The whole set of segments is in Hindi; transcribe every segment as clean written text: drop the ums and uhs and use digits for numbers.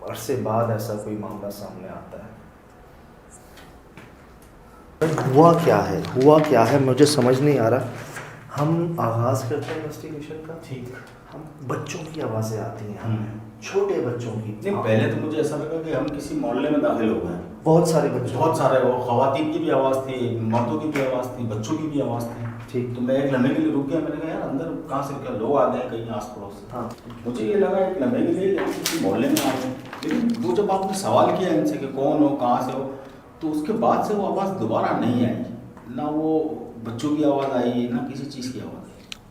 अरसे बाद ऐसा कोई मामला सामने आता है। हुआ क्या है मुझे समझ नहीं आ रहा। हम आगाज़ करते हैं इन्वेस्टिगेशन का। ठीक। हम बच्चों की आवाज़ें आती हैं हमें, छोटे बच्चों की। नहीं, पहले तो मुझे ऐसा लगा कि हम किसी मोहल्ले में दाखिल हो गए। बहुत सारे बच्चे, बहुत सारे, वो खवातीन की भी आवाज़ थी, मर्दों की भी आवाज़ थी, बच्चों की भी आवाज़ थी। ठीक। तो मैं एक लम्हे के लिए रुक गया। मैंने कहा यार अंदर कहाँ से क्या लोग आ गए कहीं आस पड़ोस से। हाँ, मुझे ये लगा एक लम्हे के लिए हम किसी मोहल्ले में आ गए। लेकिन वो जब आपने सवाल किया इनसे कि कौन हो, कहाँ से हो, तो उसके बाद से वो आवाज़ दोबारा नहीं आई। ना वो बच्चों की आवाज़ आई, ना किसी चीज़ की आवाज़ आई।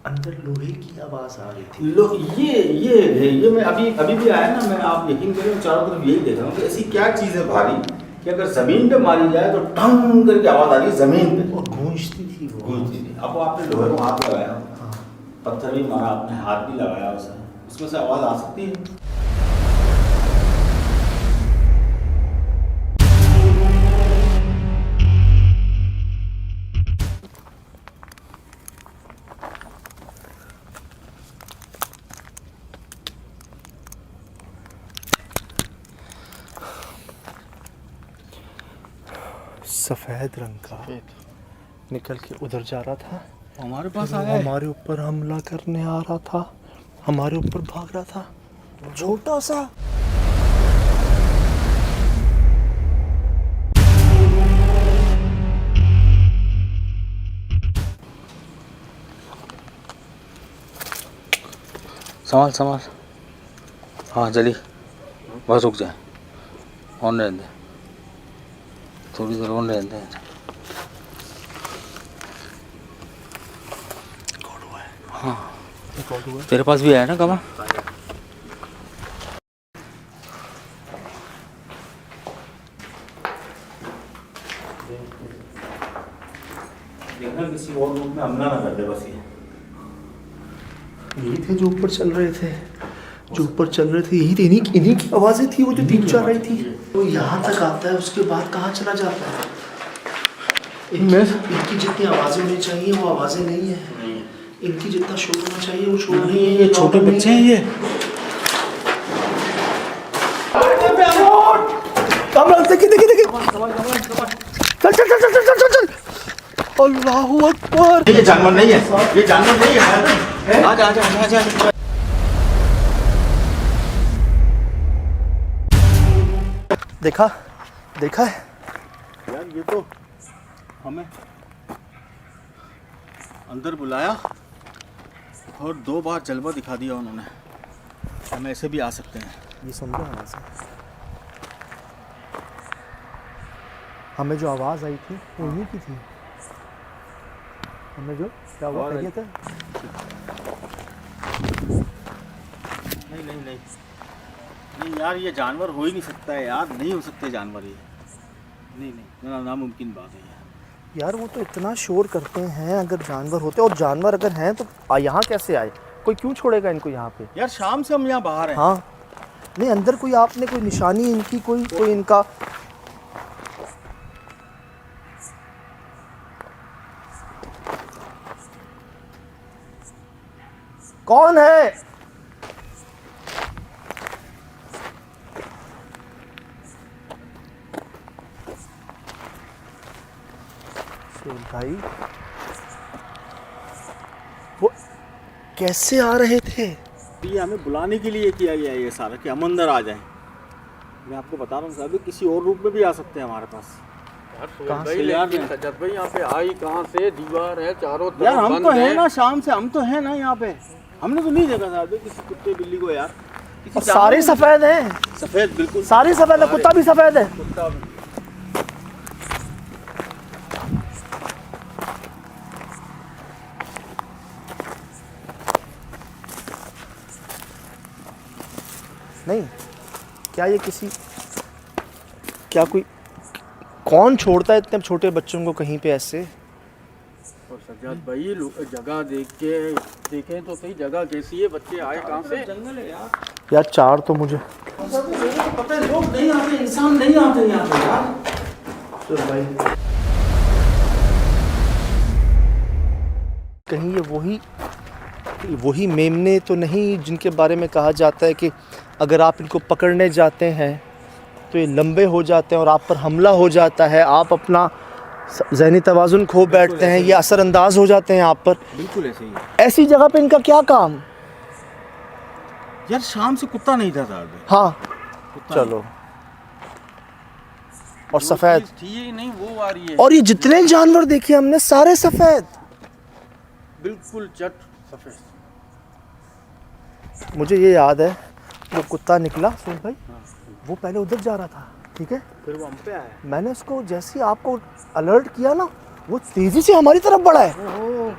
अंदर लोहे की आवाज़ आ रही थी। लोग ये मैं अभी भी आया ना, मैं आप यकीन करें चारों तरफ यही देख रहा हूँ कि ऐसी क्या चीज़ है भारी कि अगर ज़मीन पे मारी जाए तो टंग करके आवाज़ आ रही है ज़मीन पे, और गूंजती थी वो। गूंजती थी। अब आपने लोहे को हाथ लगाया, हाँ। पत्थर भी मारा, आपने हाथ भी लगाया उसे, उसमें से आवाज़ आ सकती है। सफ़ेद रंग का निकल के उधर जा रहा था, हमारे पास वो हमारे ऊपर हमला करने आ रहा था, हमारे ऊपर भाग रहा था, छोटा सा। संभाल। हाँ जल्दी, बस रुक जाए, ऑन रहने दे, थोड़ी देर ऑन रहने दे। हाँ तेरे पास भी आया ना कमा। देखना किसी और रूप में हमला ना कर दे बस। यही थे जो ऊपर चल रहे थे, यही थे, इन्हीं की आवाज़ें थी वो जो दीप चल रही थी। वो यहाँ तक आता है, उसके बाद कहाँ चला जाता है? इनकी जितनी आवाज़ें होनी चाहिए वो आवाज़ें नहीं है, इनकी जितना शोर होना चाहिए वो शोर नहीं है। ये छोटे बच्चे हैं ये। चल अल्लाहू अकबर। ये जानवर नहीं है, ये जानवर नहीं है। आजा। देखा है यार, ये तो हमें अंदर बुलाया और 2 बार जलवा दिखा दिया उन्होंने। हम ऐसे भी आ सकते हैं। ये समझो आवाज़ है। हमें जो आवाज़ आई थी वो इन्हीं की थी। हमें जो क्या हुआ कह था? नहीं यार, ये जानवर हो ही नहीं सकता है यार, नहीं हो सकते जानवर ये। नहीं, नामुमकिन बात है यार वो तो इतना शोर करते हैं, अगर जानवर होते और जानवर अगर हैं तो यहाँ कैसे आए? कोई क्यों छोड़ेगा इनको यहाँ पे? यार शाम से हम यहाँ बाहर हैं। हाँ नहीं, अंदर कोई आपने कोई निशानी इनकी कोई इनका कौन है? भाई वो कैसे आ रहे थे? ये हमें बुलाने के लिए किया गया ये सारा कि हम अंदर आ जाएं। मैं आपको बता रहा हूँ साहब, किसी और रूप में भी आ सकते हैं हमारे पास। कहाँ से यार? सज्जद भाई यहाँ पे आई कहाँ से? दीवार है चारों तरफ, यार हम बंद तो है ना, शाम से हम तो है ना यहाँ पे। हमने तो नहीं देखा साहब किसी कुत्ते बिल्ली को यार। सारे सफेद हैं। सफेद बिल्कुल सारे सफेद है, कुत्ता भी सफेद है। कुत्ता भी। नहीं, क्या कोई कौन छोड़ता है इतने छोटे बच्चों को कहीं पे ऐसे? और सज्जाद भाई जगह देखें तो सही, जगह कैसी है, बच्चे आए कहाँ से? जंगल है यार 4 तो मुझे पता है, लोग नहीं आते, इंसान नहीं आते यहाँ पे यार। तो भाई कहीं ये वही वही मेमने तो नहीं जिनके बारे में कहा जाता है कि अगर आप इनको पकड़ने जाते हैं तो ये लंबे हो जाते हैं और आप पर हमला हो जाता है, आप अपना ज़हनी तवाज़ुन खो बैठते हैं, ये असरअंदाज हो जाते हैं आप पर। बिल्कुल ऐसे ही है। ऐसी जगह पे इनका क्या काम? यार शाम से कुत्ता नहीं था साहब। हाँ कुत्ता चलो। और सफ़ेद थी ही नहीं, वो आ रही है। और ये जितने जानवर देखे हमने सारे सफ़ेद, बिल्कुल चट सफ़ेद। मुझे ये याद है वो कुत्ता निकला सुन भाई, वो पहले उधर जा रहा था, ठीक है, फिर वो हम पे आया। मैंने उसको जैसे ही आपको अलर्ट किया ना, वो तेजी से हमारी तरफ बढ़ा है। ओहो,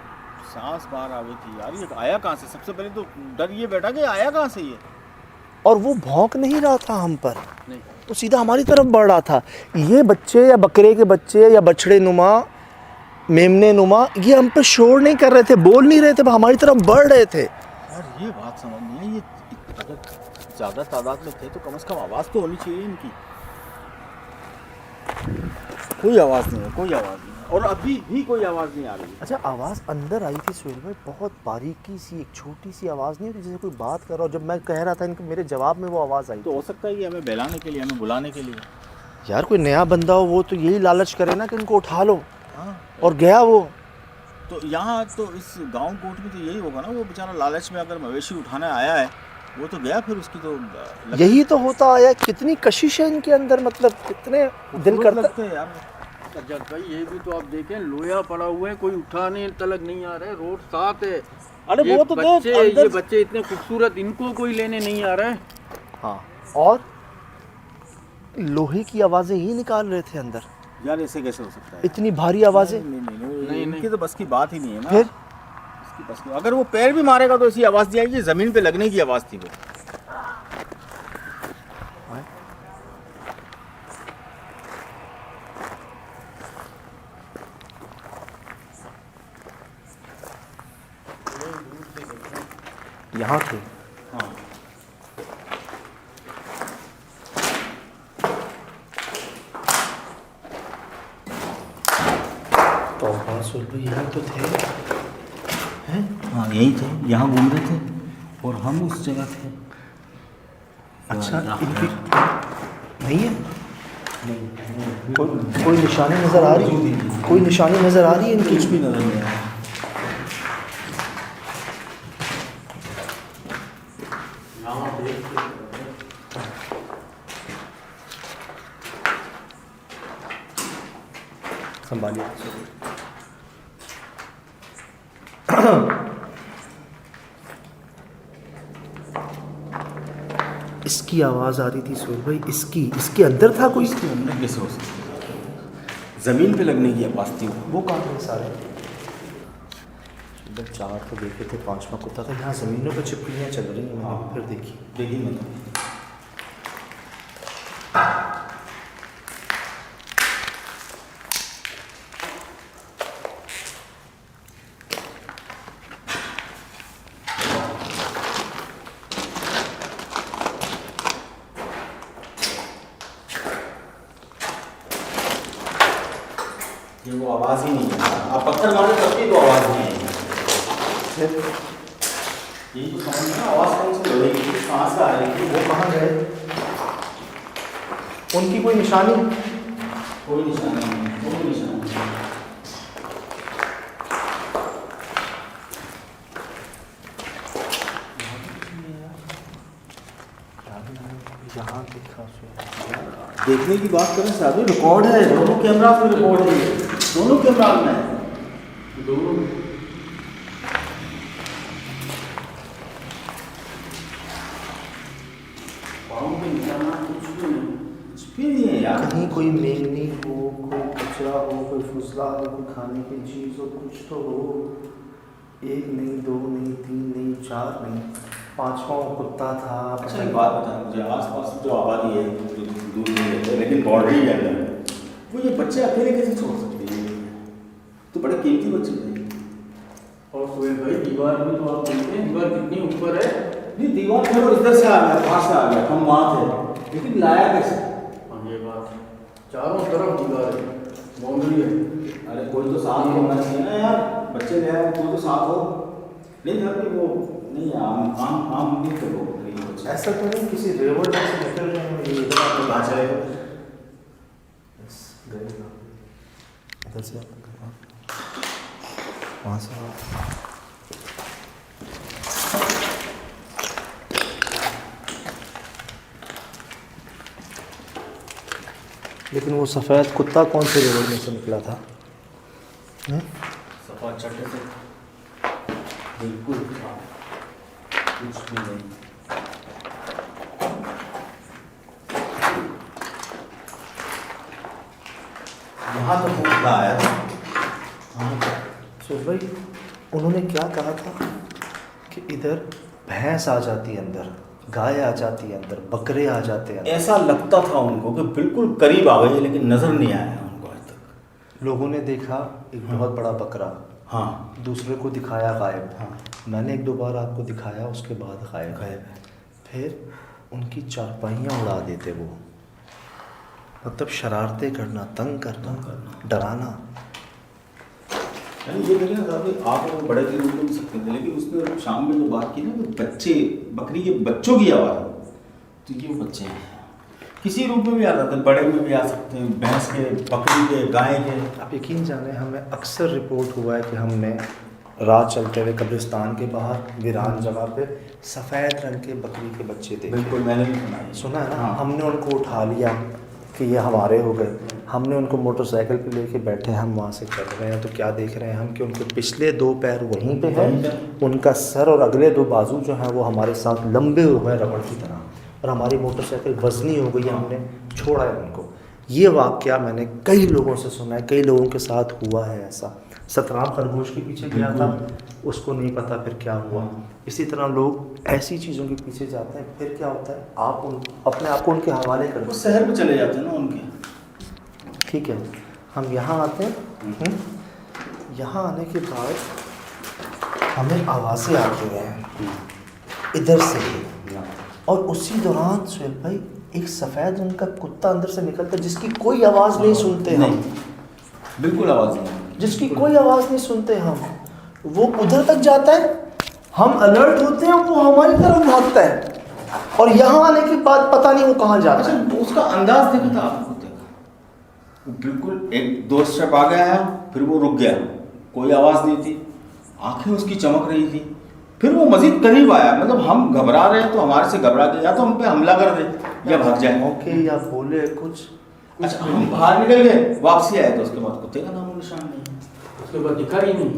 सांस बाहर आ गई थी यार। ये आया कहाँ से? सबसे पहले तो डर ये बैठा कि आया कहाँ से ये। और वो भौंक नहीं रहा था हम पर, नहीं, वो सीधा हमारी तरफ बढ़ रहा था। ये बच्चे या बकरे के बच्चे या बछड़े नुमा, मेमने नुमा, ये हम पे शोर नहीं कर रहे थे, बोल नहीं रहे थे, हमारी तरफ बढ़ रहे थे। यार ये बात समझ नहीं आई, ये अगर ज़्यादा तादाद में थे तो कम से कम आवाज़ तो होनी चाहिए इनकी। कोई आवाज़ नहीं है, कोई आवाज़ नहीं है, और अभी भी कोई आवाज़ नहीं आ रही है। अच्छा, आवाज़ अंदर आई थी सुहेल भाई, बहुत बारीकी सी, एक छोटी सी आवाज़ नहीं होती जैसे कोई बात कर रहा हो। जब मैं कह रहा था इनको, मेरे जवाब में वो आवाज़ आई। तो हो सकता है कि हमें बहलाने के लिए, हमें बुलाने के लिए। यार कोई नया बंदा हो वो तो यही लालच करे ना कि इनको उठा लो, हाँ, और गया वो। तो यहाँ तो इस गांव कोट में तो यही होगा ना, वो बेचारा लालच में अगर मवेशी उठाने आया है वो तो गया, फिर उसकी तो यही तो होता आया। कितनी कशिश है इनके अंदर, मतलब कितने दिल करता लगते हैं यार। सज्जाद भाई ये भी तो आप देखें, लोया पड़ा हुआ है, कोई उठाने तलक नहीं आ रहा है, रोड साफ है। अरे ये वो तो बच्चे, अंदर... ये बच्चे इतने खूबसूरत, इनको कोई लेने नहीं आ रहा है। हाँ, और लोहे की आवाज़ें ही निकाल रहे थे अंदर। यार ऐसे कैसे हो सकता है? इतनी भारी आवाज़ें। नहीं, इनकी तो बस की बात ही नहीं है ना। फिर इसकी बस की, अगर वो पैर भी मारेगा तो ऐसी आवाज़ नहीं आएगी, ज़मीन पे लगने की आवाज़ थी वो। यहाँ थे। हाँ, तो यहाँ तो थे, हैं? हाँ यही थे, यहाँ घूम रहे थे और हम उस जगह थे। अच्छा, इनकी नहीं है, कोई निशानी नज़र आ रही? कोई निशानी नज़र आ रही है इनकी? कुछ भी नजर नहीं आया। संभालिए। इसकी आवाज़ आ रही थी सुहेल भाई, इसके अंदर था कोई। इसके अंदर कैसे हो सकता है? ज़मीन पे लगने की आवाज़ थी वो कहाँ थे सारे? इधर 4 तो देखे थे, 5वां कुत्ता था। यहाँ ज़मीनों पर छिपकलियाँ चल रही हैं, मैंने फिर देखी। देखिए मतलब ये वो आवाज़ ही नहीं है। आप पत्थर मारे तब भी तो आवाज़ नहीं आएगी। यही तो समझ में आवाज़ कौन सी हो रही थी, कहाँ से आ रही थी, वो कहाँ गए? उनकी कोई निशानी? कोई निशान नहीं, कोई निशान नहीं। यहाँ देखा देखने की बात करें साहब, रिकॉर्ड है, दोनों कैमरा में रिकॉर्ड है, दोनों कैमरा में है, दोनों। कुछ भी नहीं है यार। कहीं कोई मेमनी हो, कोई कचरा हो, कोई फुसला हो, कोई खाने की चीज़ हो, कुछ तो हो। 1 नहीं, 2 नहीं, 3 नहीं, 4 नहीं, 5वां कुत्ता था। अच्छा एक बात बता मुझे, आसपास जो आबादी है जो दूर नहीं रहते लेकिन बाउंड्री है अंदर, वो ये बच्चे अकेले कैसे छोड़ सकते हैं? तो बड़े कीमती बच्चे थे। और सुहेल भाई दीवार में तो आप देखते हैं, दीवार कितनी ऊपर है। नहीं दीवार चलो इधर से आ गया, वहाँ से आ गया, हम वहाँ थे, लेकिन लाया कैसे? ये बात चारों तरफ दीवार है, बाउंड्री है। अरे कोई तो साथ होना चाहिए ना यार, बच्चे ले आए, कोई तो साथ हो। नहीं अभी वो नहीं आम नहीं तो वो बकरी के बच्चे ऐसा तो नहीं किसी रेवड़ से निकल रहे हैं ये इधर तो कहाँ चलेगा? इधर से वहाँ से लेकिन वो सफ़ेद कुत्ता कौन से रेवड़ में से निकला था? सफा चटे से बिल्कुल कुछ भी नहीं। यहाँ तो भूखा आया था। सुरेश भाई उन्होंने क्या कहा था कि इधर भैंस आ जाती है अंदर, गाय आ जाती है अंदर, बकरे आ जाते हैं अंदर। ऐसा लगता था उनको कि बिल्कुल करीब आ गई है, लेकिन नजर नहीं आया उनको आज तक। लोगों ने देखा एक बहुत बड़ा बकरा, हाँ दूसरे को दिखाया गायब। हाँ मैंने एक दो बार आपको दिखाया, उसके बाद गायब। गायब है। फिर उनकी चारपाइयाँ उड़ा देते वो, मतलब शरारतें करना, तंग करना, डराना। यानी ये देखिए ना आप वो बड़े के रूप में सकते थे, लेकिन उसने शाम में जो बात की ना कि बच्चे, बकरी के बच्चों की आवाज़, तो ये वो बच्चे हैं। किसी रूप में भी आ जाते हैं, बड़े में भी आ सकते हैं, भैंस के, बकरी के, गाय के। आप यकीन जाने हमें अक्सर रिपोर्ट हुआ है कि हमने रात चलते हुए कब्रिस्तान के बाहर वीरान जगह पे सफ़ेद रंग के बकरी के बच्चे देखे। बिल्कुल मैंने भी सुना है। सुना है ना? हाँ। हमने उनको उठा लिया कि ये हमारे हो गए। हमने उनको मोटरसाइकिल पे लेके बैठे, हम वहाँ से चल रहे हैं तो क्या देख रहे हैं हम कि उनके पिछले दो पैर वहीं पे हैं, उनका सर और अगले दो बाजू जो हैं वो हमारे साथ लंबे हुए हैं रबड़ की तरह, और हमारी मोटरसाइकिल वज़नी हो गई है, हमने छोड़ा है उनको। ये वाक़या मैंने कई लोगों से सुना है, कई लोगों के साथ हुआ है ऐसा। सतराम खरगोश के पीछे गया था, उसको नहीं पता फिर क्या हुआ। इसी तरह लोग ऐसी चीज़ों के पीछे जाते हैं, फिर क्या होता है आप अपने आप को उनके हवाले कर वो दो। शहर में चले जाते हैं ना उनके। ठीक है, हम यहाँ आते हैं। यहाँ आने के बाद हमें आवाज़ें आती हैं इधर से ही, और उसी दौरान सुहेल भाई एक सफ़ेद उनका कुत्ता अंदर से निकलता है जिसकी कोई आवाज़ नहीं सुनते हम, बिल्कुल आवाज़ नहीं, जिसकी कोई आवाज़ नहीं सुनते हम। वो उधर तक जाता है, हम अलर्ट होते हैं, वो हमारी तरफ भागता है, और यहाँ आने के बाद पता नहीं वो कहाँ जाता है। अच्छा उसका अंदाज देखा था आपको? वो बिल्कुल एक दो स्टेप आ गया है, फिर वो रुक गया, कोई आवाज़ नहीं थी, आंखें उसकी चमक रही थी, फिर वो मजीद करीब आया। मतलब हम घबरा रहे हैं तो हमारे से घबरा के या तो हम पे हमला कर दे या भाग जाए। ओके, या बोले कुछ। अच्छा हम बाहर निकल गए, वापसी आए तो उसके बाद कुत्ते का नाम निशान नहीं, उसके बाद दिखा ही नहीं।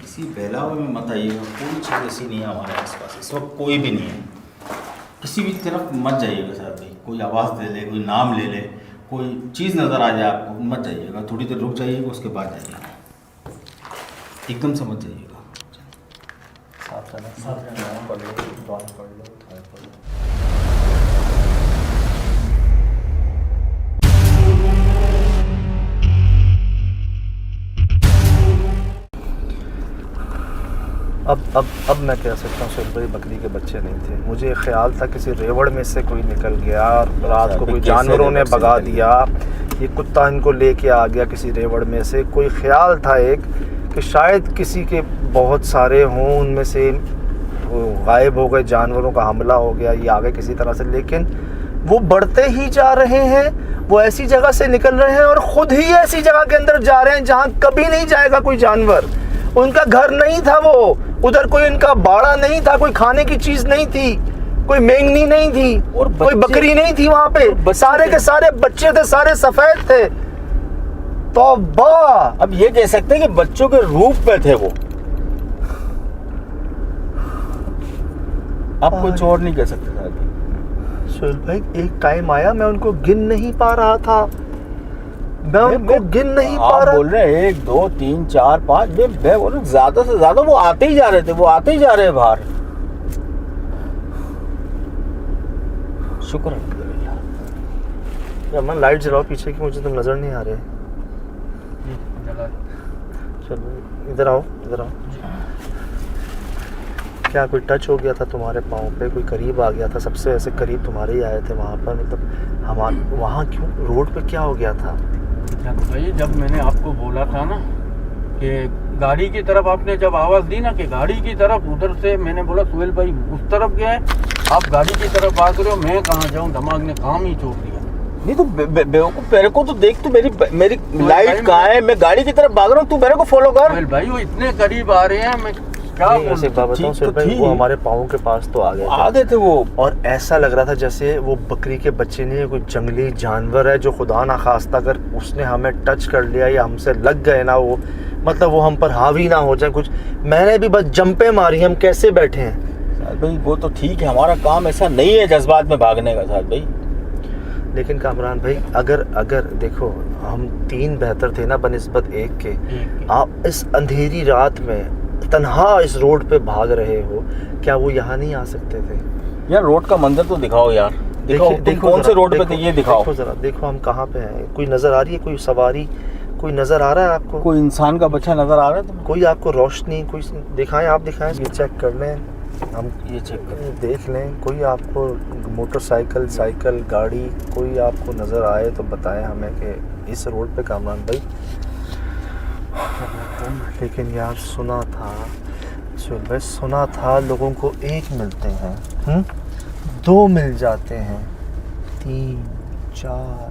किसी बहलावे में मत आइएगा, कोई चीज़ ऐसी नहीं है हमारे आसपास इस वक्त, कोई भी नहीं है। किसी भी तरफ मत जाइएगा सर भाई, कोई आवाज़ दे ले, कोई नाम ले ले, कोई चीज़ नज़र आ जाए आपको, मत जाइएगा, थोड़ी देर रुक जाइएगा, उसके बाद जाइएगा, एकदम से मत जाइएगा। साथ रहना, पढ़ लो, दुआ पढ़ लो, पढ़ लो। अब मैं कह सकता हूँ सुहेल भाई बकरी के बच्चे नहीं थे। मुझे ख्याल था किसी रेवड़ में से कोई निकल गया और रात को कोई जानवरों ने भगा दिया, ये कुत्ता इनको लेके आ गया किसी रेवड़ में से। कोई ख्याल था एक कि शायद किसी के बहुत सारे हों, उनमें से गायब हो गए, जानवरों का हमला हो गया, ये आ गए किसी तरह से। लेकिन वो बढ़ते ही जा रहे हैं, वो ऐसी जगह से निकल रहे हैं और ख़ुद ही ऐसी जगह के अंदर जा रहे हैं जहाँ कभी नहीं जाएगा कोई जानवर। उनका घर नहीं था वो, उधर कोई इनका बाड़ा नहीं था, कोई खाने की चीज़ नहीं थी, कोई मेंगनी नहीं थी, और कोई बकरी नहीं थी वहाँ पे। सारे के सारे बच्चे थे, सारे सफ़ेद थे। तौबा! अब ये कह सकते हैं कि बच्चों के रूप में थे वो, आप कुछ और नहीं कह सकते था। सुहेल भाई एक टाइम आया मैं उनको गिन नहीं पा रहा था, मैं उनको गिन नहीं पा रहा। बोल रहे हैं 1 2 3 4 5, मैं बोल रहा ज्यादा से ज्यादा वो आते ही जा रहे थे, वो आते ही जा रहे हैं बाहर। शुक्र अल्हम्दुलिल्लाह। लाइट जलाओ पीछे की, मुझे तुम नजर नहीं आ रहे। चलो इधर आओ, इधर आओ। क्या कोई टच हो गया था तुम्हारे पाँव पे, कोई करीब आ गया था? सबसे ऐसे करीब तुम्हारे ही आए थे वहाँ पर, मतलब हमारे वहाँ क्यों, रोड पे क्या हो गया था? भाई जब मैंने आपको बोला था ना कि गाड़ी की तरफ, आपने जब आवाज़ दी ना कि गाड़ी की तरफ, उधर से मैंने बोला सुहेल भाई उस तरफ गया है, आप गाड़ी की तरफ भाग रहे हो, मैं कहाँ जाऊँ, दिमाग ने काम ही छोड़ दिया। नहीं तो बेवकूफ, मेरे को तो देख, तू मेरी लाइट कहाँ है, मैं गाड़ी की तरफ भाग रहा हूँ, तू मेरे को फॉलो कर। सुहेल भाई वो इतने करीब आ रहे हैं, मैं क्या ऐसे बताऊँ सुहेल भाई, वो हमारे पाँव के पास तो आ गए थे वो, और ऐसा लग रहा था जैसे वो बकरी के बच्चे नहीं है, कोई जंगली जानवर है जो खुदा ना खास्ता कर उसने हमें टच कर लिया या हमसे लग गए ना, वो मतलब वो हम पर हावी ना हो जाए कुछ। मैंने भी बस जंपे मारी, हम कैसे बैठे हैं भाई। वो तो ठीक है, हमारा काम ऐसा नहीं है जज्बात में भागने का साथ भाई। लेकिन कामरान भाई अगर देखो हम 3 बेहतर थे ना बनिस्बत 1 के। आप इस अंधेरी रात में तन्हा इस रोड पे भाग रहे हो, क्या वो यहाँ नहीं आ सकते थे? यार रोड का मंजर तो दिखाओ यार, देखो कौन से रोड पे थे, ये दिखाओ। देखो जरा, देखो हम कहाँ पे हैं, कोई नजर आ रही है, कोई सवारी, कोई नजर आ रहा है आपको? कोई इंसान का बच्चा नजर आ रहा है तुम्हें? कोई आपको रोशनी, कोई दिखाएं, आप दिखाएं, ये चेक कर लें, हम ये चेक करें, देख लें, कोई आपको मोटरसाइकिल, साइकिल, गाड़ी कोई आपको नज़र आए तो बताएं हमें कि इस रोड पे कामरान भाई। लेकिन यार सुना था सुहेल भाई, सुना था लोगों को 1 मिलते हैं, 2 मिल जाते हैं, 3, 4,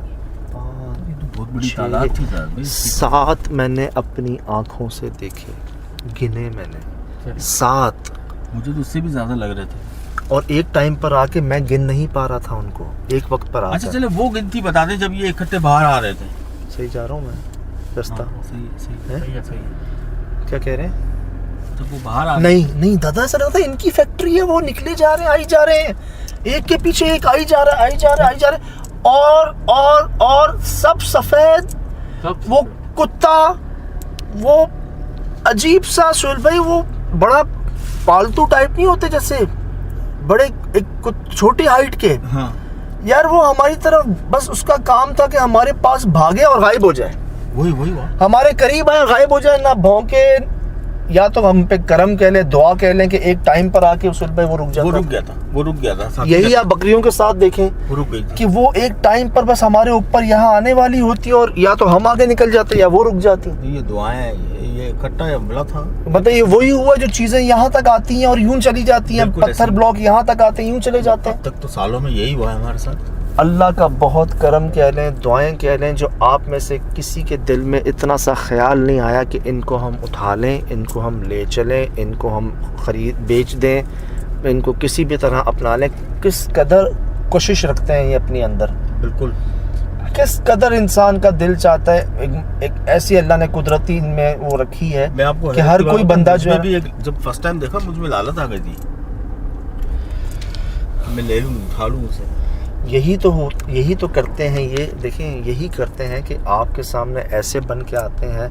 5, बहुत बड़ी तादाद थी भाई। 7 मैंने अपनी आँखों से देखे, गिने मैंने 7। मुझे तो उससे भी ज़्यादा लग रहे थे, और एक टाइम पर आके मैं गिन नहीं पा रहा था उनको, एक वक्त पर आके। अच्छा चले वो गिनती बता दे जब ये इकट्ठे बाहर आ रहे थे। सही जा रहा हूँ मैं रास्ता? सही है। क्या कह रहे हैं? जब वो बाहर आ नहीं दादा, ऐसा लगता है इनकी फैक्ट्री है, वो निकले जा रहे हैं, आई जा रहे हैं, एक के पीछे एक आई जा रहा है, और सब सफेद, वो कुत्ता, वो अजीब सा सुहेल भाई, वो बड़ा पालतू टाइप नहीं होते जैसे बड़े, एक छोटी हाइट के। हाँ यार वो हमारी तरफ, बस उसका काम था कि हमारे पास भागे और गायब हो जाए, वही हमारे करीब आए गायब हो जाए, ना भौंके, या तो हम पे करम कह लें, दुआ कह लें कि एक टाइम पर आके उस पे वो रुक गया था। यही आप बकरियों के साथ देखें, वो रुक गई कि वो एक टाइम पर बस हमारे ऊपर यहाँ आने वाली होती और या तो हम आगे निकल जाते या वो रुक जाती। ये दुआएं, ये इकट्ठा हमला था, बताइए, वही हुआ जो चीजें यहाँ तक आती हैं और यूं चली जाती हैं, पत्थर ब्लॉक यहाँ तक आते हैं, यूं चले जाते हैं। अब तक तो सालों में यही हुआ है हमारे साथ। अल्लाह का बहुत करम कह लें, दुआएं कह लें, जो आप में से किसी के दिल में इतना सा ख्याल नहीं आया कि इनको हम उठा लें, इनको हम ले चलें, इनको हम बेच दें, इनको किसी भी तरह अपना लें। किस कदर कोशिश रखते हैं ये अपनी अंदर, बिल्कुल किस कदर इंसान का दिल चाहता है। एक ऐसी अल्लाह ने कुदरती में वो रखी है मैं आपको कि हर कोई बंदा जो है, भी जब फर्स्ट टाइम देखा मुझ में लालच आ गई थी, मैं ले लूँ, उठा लूँ उसे। यही तो करते हैं ये, देखें, यही करते हैं कि आपके सामने ऐसे बन के आते हैं।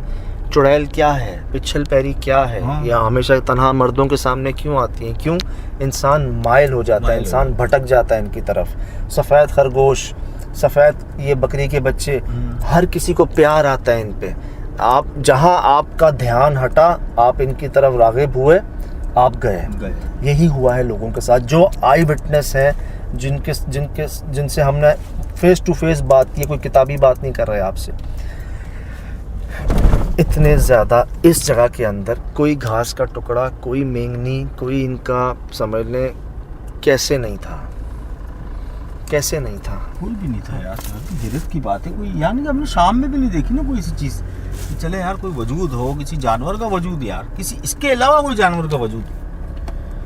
चुड़ैल क्या है, पिछल पैरी क्या है, या हमेशा तन्हा मर्दों के सामने क्यों आती हैं? क्यों? इंसान माइल हो जाता है, इंसान भटक जाता है इनकी तरफ। सफ़ेद खरगोश, सफ़ेद ये बकरी के बच्चे, हर किसी को प्यार आता है इन पे। आप जहाँ आपका ध्यान हटा, आप इनकी तरफ राग़िब हुए, आप गए। यही हुआ है लोगों के साथ, जो आई विटनेस है, जिनसे हमने फेस टू फेस बात की, कोई किताबी बात नहीं कर रहे आपसे। इतने ज़्यादा इस जगह के अंदर कोई घास का टुकड़ा, कोई मेंगनी, कोई इनका समझ लें कैसे नहीं था, कोई भी नहीं था यार। हिरत की बात है, कोई यानी हमने शाम में भी नहीं देखी ना कोई ऐसी चीज़ कि चले यार कोई वजूद हो, किसी जानवर का वजूद, यार किसी इसके अलावा कोई जानवर का वजूद,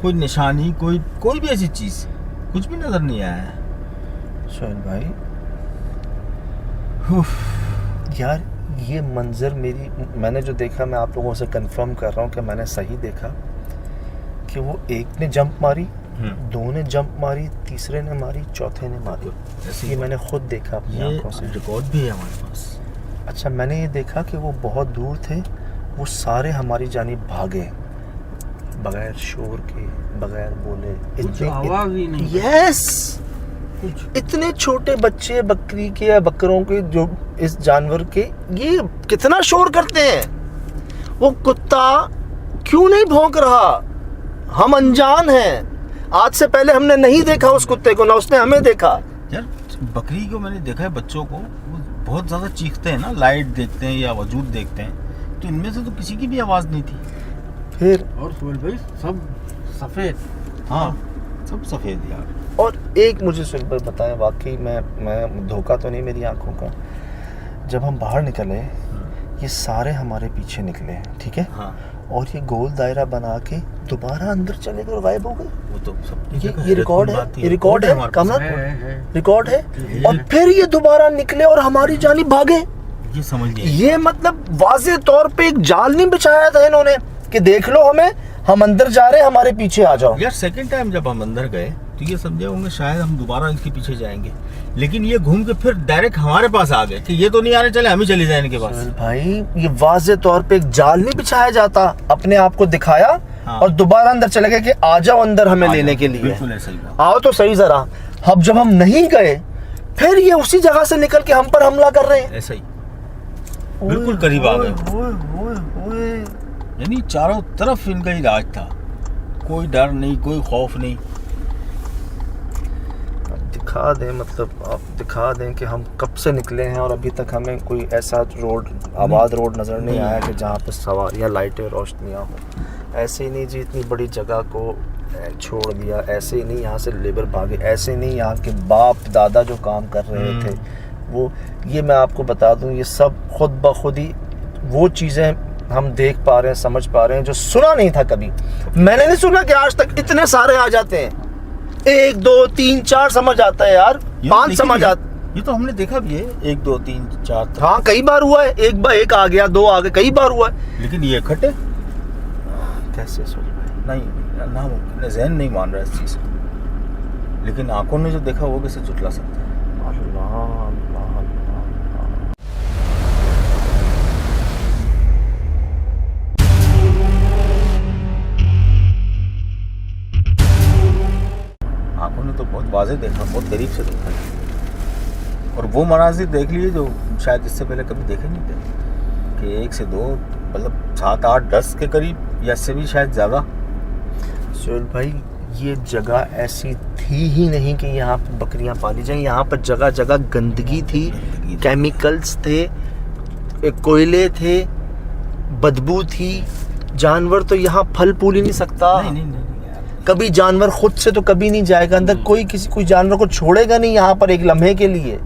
कोई निशानी, कोई भी ऐसी चीज़, कुछ भी नजर नहीं आया है। सुहेल भाई यार, ये मंजर मैंने जो देखा, मैं आप लोगों से कंफर्म कर रहा हूँ कि मैंने सही देखा कि वो एक ने जंप मारी, 2 ने जंप मारी, तीसरे ने मारी, चौथे ने मारी। ये मैंने खुद देखा अपनी आंखों से, रिकॉर्ड भी है हमारे पास। अच्छा, मैंने ये देखा कि वो बहुत दूर थे, वो सारे हमारी जानिब भागे बगैर शोर के, बगैर बोले, आवाज ही नहीं। यस, इतने छोटे बच्चे बकरी के या बकरों के, जो इस जानवर के, ये कितना शोर करते हैं। वो कुत्ता क्यों नहीं भौंक रहा? हम अनजान हैं, आज से पहले हमने नहीं देखा उस कुत्ते को, ना उसने हमें देखा। यार बकरी को मैंने देखा है, बच्चों को वो बहुत ज़्यादा चीखते हैं ना, लाइट देखते हैं या वजूद देखते हैं, तो इनमें से तो किसी की भी आवाज़ नहीं थी। फिर और सुहेल भाई सब सफ़ेद। हाँ सब सफ़ेद यार। और एक मुझे सुहेल भाई बताएं, वाकई मैं धोखा तो नहीं मेरी आंखों का, जब हम बाहर निकले ये सारे हमारे पीछे निकले, ठीक है, हाँ और ये गोल दायरा बना के दोबारा अंदर चले गए और गायब हो गए। वो तो सब ये रिकॉर्ड है, ये रिकॉर्ड है कामरान, है। रिकॉर्ड है। और फिर ये दोबारा निकले और हमारी जानिब भागे। ये समझ गए। ये मतलब वाज़े तौर पे एक जाल नहीं बिछाया था इन्होंने कि देख लो हमें, हम अंदर जा रहे हैं, हमारे पीछे आ जाओ। यार सेकंड टाइम जब हम अंदर गए तो ये समझे होंगे शायद हम दोबारा इनके पीछे जाएंगे, लेकिन ये घूम के फिर डायरेक्ट हमारे पास आ गए कि ये तो नहीं आने, चले हम ही चले जाए इनके पास। भाई ये वाज़े तौर पे एक जाल नहीं बिछाया जाता, अपने आप को दिखाया हाँ। और दोबारा अंदर चले गए कि आ जाओ अंदर हमें लेने के लिए। बिल्कुल ऐसा ही हुआ। आओ तो सही जरा। अब जब हम नहीं गए फिर ये उसी जगह से निकल के हम पर हमला कर रहे हैं। ऐसा ही बिल्कुल करीब आ गए। गए। यानी चारों तरफ इनका ही राज था, कोई डर नहीं, कोई खौफ नहीं। दिखा दें, मतलब आप दिखा दें कि हम कब से निकले हैं और अभी तक हमें कोई ऐसा रोड, आबाद रोड नज़र नहीं आया कि जहाँ पे सवारियाँ, लाइटें, रोशनियाँ हों। ऐसे ही नहीं जी, इतनी बड़ी जगह को छोड़ दिया, ऐसे ही नहीं यहाँ से लेबर भागे, ऐसे नहीं यहाँ के बाप दादा जो काम कर रहे थे वो, ये मैं आपको बता दूँ, ये सब खुद ब खुद ही वो चीज़ें हम देख पा रहे हैं, समझ पा रहे हैं जो सुना नहीं था कभी। मैंने नहीं सुना कि आज तक इतने सारे आ जाते हैं। 1 2 3 4 समझ आता है यार, 5 समझ आता। ये तो हमने देखा भी है, 1 2 3 4 तक। हाँ कई बार हुआ है, एक बार एक आ गया, 2 आ गए, कई बार हुआ है। लेकिन ये इकट्ठे कैसे सोच नहीं, नामुमकिन है, ज़हन नहीं मान रहा इस चीज़ को, लेकिन आंखों ने जो देखा वो कैसे झुटला सकता है। आंखों ने तो बहुत वाज़ेह देखा, बहुत करीब से देखा, और वो मनाजिर देख लिए जो शायद इससे पहले कभी देखे नहीं थे, कि 1 से 2 मतलब 7 8 10 के करीब या इससे भी शायद ज़्यादा। सोहेल भाई ये जगह ऐसी थी ही नहीं कि यहाँ पर बकरियाँ पाली जाएं। यहाँ पर जगह जगह गंदगी थी, केमिकल्स थे, कोयले थे, बदबू थी। जानवर तो यहाँ फल फूल ही नहीं सकता। नहीं कभी जानवर खुद से तो कभी नहीं जाएगा अंदर, कोई जानवर को छोड़ेगा नहीं यहाँ पर एक लम्हे के लिए।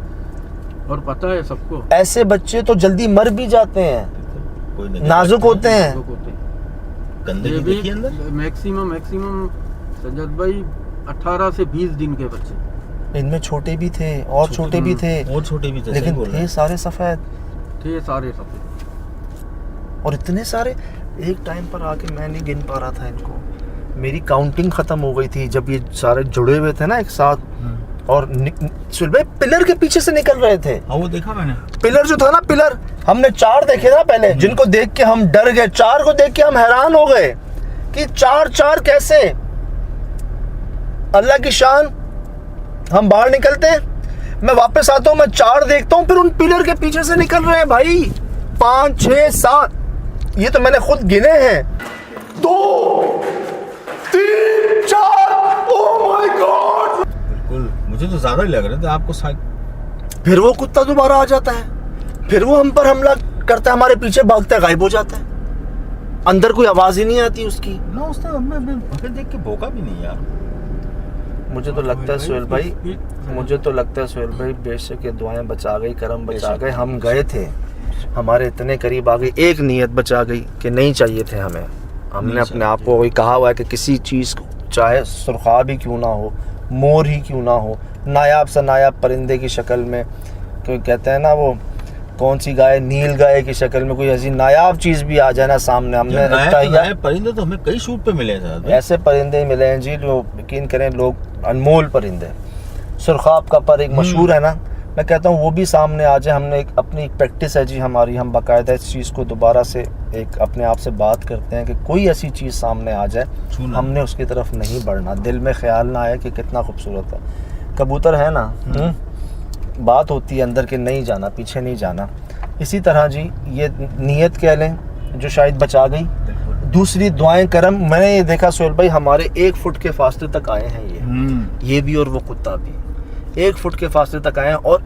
और पता है सबको, ऐसे बच्चे तो जल्दी मर भी जाते हैं, नाजुक होते हैं। गंदगी देखिए अंदर। मैक्सिमम संजत भाई 18 से 20 दिन के बच्चे। इनमें छोटे भी थे और छोटे भी थे, और छोटे भी थे, लेकिन थे सारे सफेद, थे सारे सफेद। और इतने सारे एक टाइम पर आके मैं नहीं गिन पा रहा था इनको, मेरी काउंटिंग खत्म हो गई थी जब ये सारे जुड़े हुए थे ना एक साथ। और सुहेल भाई पिलर के पीछे से निकल रहे थे। हाँ वो देखा मैंने, पिलर जो था ना, पिलर हमने 4 देखे ना पहले, जिनको देख के हम डर गए। 4 को देख के हम हैरान हो गए कि 4 कैसे। अल्लाह की शान। हम बाहर निकलते हैं, मैं वापस आता हूँ, मैं 4 देखता हूँ, फिर उन पिलर के पीछे से निकल रहे हैं भाई 5 6 7, ये तो मैंने खुद गिने हैं। 2 3 4, ओह माय गॉड। बिल्कुल मुझे तो ज्यादा ही लग रहा था आपको शायद। फिर वो कुत्ता दोबारा आ जाता है, फिर वो हम पर हमला करता है, हमारे पीछे भागता है, गायब हो जाता है, अंदर कोई आवाज ही नहीं आती उसकी ना। उसने हमें देख के भौंका भी नहीं यार। मुझे तो लगता है सोहेल भाई, मुझे तो लगता है सोहेल भाई बेशक ये दुआएं बचा गई, करम बचा गए। हम गए थे, हमारे इतने करीब आ गई, एक नीयत बचा गई कि नहीं चाहिए थे हमें। हमने अपने आप को वही कहा हुआ है कि किसी चीज़ को, चाहे सुरखाब ही क्यों ना हो, मोर ही क्यों ना हो, नायाब से नायाब परिंदे की शक्ल में, क्योंकि कहते हैं ना वो कौन सी गाय, नील गाय की शक्ल में कोई ऐसी नायाब चीज़ भी आ जाए ना सामने, हमने परिंदे तो हमें कई शूट पे मिले हैं। ऐसे परिंदे मिले हैं जी जो यकीन करें लोग, अनमोल परिंदे। सुरखाब का पर एक मशहूर है ना, मैं कहता हूँ वो भी सामने आ जाए। हमने अपनी प्रैक्टिस है जी हमारी, हम बाकायदा इस चीज़ को दोबारा से एक अपने आप से बात करते हैं कि कोई ऐसी चीज़ सामने आ जाए, हमने उसकी तरफ नहीं बढ़ना, दिल में ख्याल ना आए कि कितना खूबसूरत है। कबूतर है ना, बात होती है अंदर के नहीं जाना, पीछे नहीं जाना। इसी तरह जी ये नीयत कह लें जो शायद बचा गई। दूसरी दुआएं करम, मैंने ये देखा सोहेल भाई हमारे 1 फुट के फासले तक आए हैं ये भी और वो कुत्ता भी 1 फुट के फासले तक आए हैं। और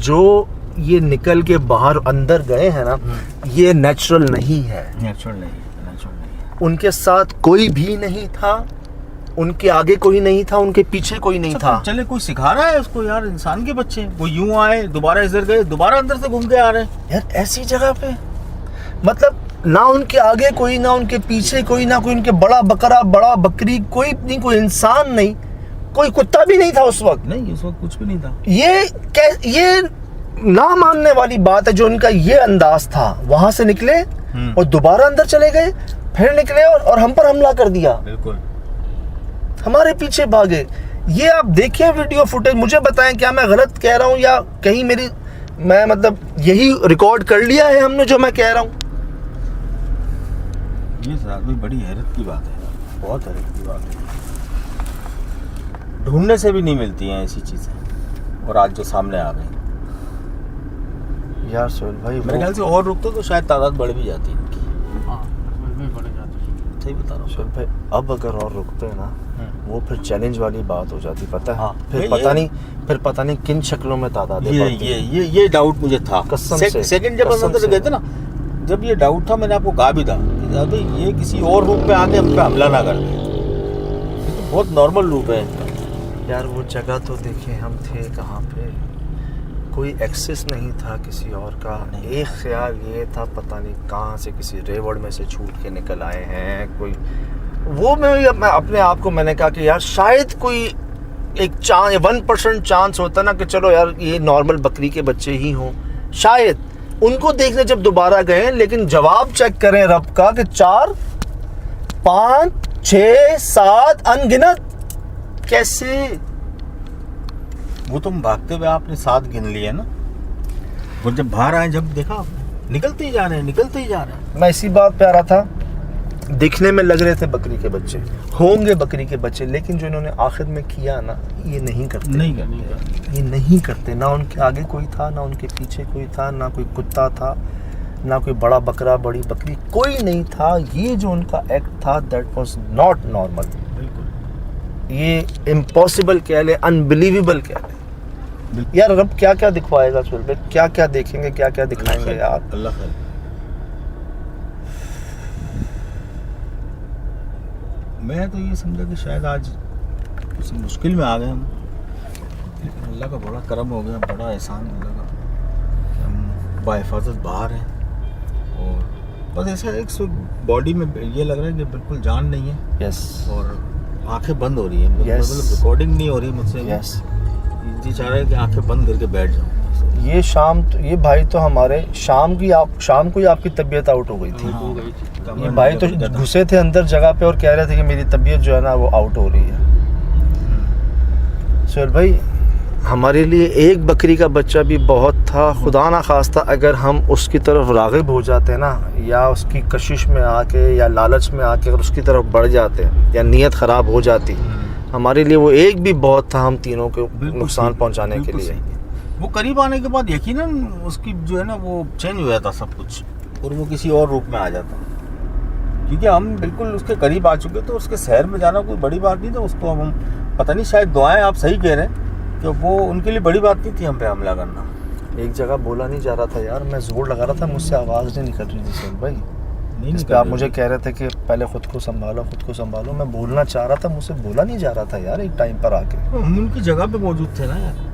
जो ये निकल के बाहर अंदर गए हैं ना, ये नेचुरल नहीं है, नेचुरल नहीं। उनके साथ कोई भी नहीं था, उनके आगे कोई नहीं था, उनके पीछे कोई नहीं था। चले कोई सिखा रहा है उसको यार, इंसान के बच्चे वो यूं आए, दोबारा इधर गए, दोबारा अंदर से घूम के आ रहे हैं यार ऐसी जगह पे। मतलब ना उनके आगे कोई, ना उनके पीछे कोई, ना कोई उनके बड़ा बकरा बड़ा बकरी, कोई नहीं, कोई इंसान नहीं, कोई कुत्ता भी नहीं था उस वक्त। नहीं, उस वक्त कुछ भी नहीं था। ये ना मानने वाली बात है जो उनका ये अंदाज था। वहां से निकले और दोबारा अंदर चले गए, फिर निकले और हम पर हमला कर दिया। बिल्कुल हमारे पीछे भागे। ये आप देखिए वीडियो फुटेज, मुझे बताएं क्या मैं गलत कह रहा हूँ या कहीं मैं मतलब यही रिकॉर्ड कर लिया है हमने जो मैं कह रहा हूँ। ये साथ में बड़ी हैरत की बात है, बहुत हैरत की बात है। ढूंढने से भी नहीं मिलती हैं ऐसी चीजें, और आज जो सामने आ गई। यार सोहेल भाई मेरे ख्याल से और रुकते तो शायद तादाद बढ़ भी जाती इनकी। सही बता रहा हूँ सोहेल भाई, अब अगर और रुकते हैं ना वो फिर चैलेंज वाली बात हो जाती, पता है। हाँ, फिर पता नहीं किन शक्लों में तादादें बढ़ती हैं। ये डाउट मुझे था कसम से, सेकंड जब कसम अंदर से। गए थे ना, जब ये डाउट था, मैंने आपको कहा भी था कि भाई ये किसी और रूप में आके हम पे हमला ना कर दे। ये तो बहुत नॉर्मल रूप है इनका। यार वो जगह तो देखिए हम थे कहाँ पे, कोई एक्सेस नहीं था किसी और का। एक ख्याल ये था पता नहीं कहाँ से किसी रेवड़ में से छूट के निकल आए हैं कोई। वो मैं अपने आप को मैंने कहा कि यार शायद कोई एक 1% चांस होता ना कि चलो यार ये नॉर्मल बकरी के बच्चे ही हों, शायद। उनको देखने जब दोबारा गए, लेकिन जवाब चेक करें रब का कि 4, 5, 6, 7 अनगिनत। कैसे? वो तुम भागते हुए आपने 7 गिन लिए ना, वो जब बाहर आए, जब देखा निकलते ही जा रहे हैं। मैं इसी बात पे आ रहा था, दिखने में लग रहे थे बकरी के बच्चे, होंगे बकरी के बच्चे, लेकिन जो इन्होंने आखिर में किया ना, ये नहीं करते। ये नहीं करते। ना उनके आगे कोई था, ना उनके पीछे कोई था, ना कोई कुत्ता था, ना कोई बड़ा बकरा बड़ी बकरी, कोई नहीं था। ये जो उनका एक्ट था दैट वाज नॉट नॉर्मल। बिल्कुल ये इम्पॉसिबल कह ले, अनबिलीवेबल कह ले। यार रब क्या क्या दिखवाएगा सोहेल भाई, क्या क्या देखेंगे, क्या क्या दिखाएंगे यार। अल्लाह खैर। मैं तो ये समझा कि शायद आज किसी मुश्किल में आ गए हम, लेकिन अल्लाह का बड़ा करम हो गया, बड़ा एहसान अल्लाह का कि हम बाहिफाजत बाहर हैं। और बस ऐसा एक बॉडी में ये लग रहा है कि बिल्कुल जान नहीं है। यस। और आंखें बंद हो रही है, मतलब रिकॉर्डिंग नहीं हो रही मुझसे। यस। जी चाह रहा है कि आंखें बंद करके बैठ जाऊँ। ये शाम तो ये भाई तो हमारे शाम को ही आपकी तबीयत आउट हो गई थी। हो गई थी। ये भाई तो घुसे थे अंदर जगह पे और कह रहे थे कि मेरी तबीयत जो है ना वो आउट हो रही है। सोहेल भाई हमारे लिए एक बकरी का बच्चा भी बहुत था। खुदा ना खास्ता अगर हम उसकी तरफ राग़िब हो जाते ना, या उसकी कशिश में आके या लालच में आके अगर उसकी तरफ बढ़ जाते या नीयत ख़राब हो जाती, हमारे लिए वो एक भी बहुत था हम तीनों को नुकसान पहुंचाने के लिए। वो करीब आने के बाद यकीनन उसकी जो है ना वो चेंज हो जाता सब कुछ, और वो किसी और रूप में आ जाता, क्योंकि हम बिल्कुल उसके करीब आ चुके। तो उसके शहर में जाना कोई बड़ी बात नहीं था। उसको हम पता नहीं, शायद दुआएं, आप सही कह रहे हैं कि वो उनके लिए बड़ी बात नहीं थी हम पे हमला करना। एक जगह बोला नहीं जा रहा था यार, मैं जोर लगा रहा था, मुझसे आवाज़ नहीं निकल रही थी सोहेल भाई। इस पे आप मुझे कह रहे थे कि पहले खुद को संभालो। मैं बोलना चाह रहा था, मुझसे बोला नहीं जा रहा था यार एक टाइम पर आके। हम उनकी जगह पे मौजूद थे ना यार।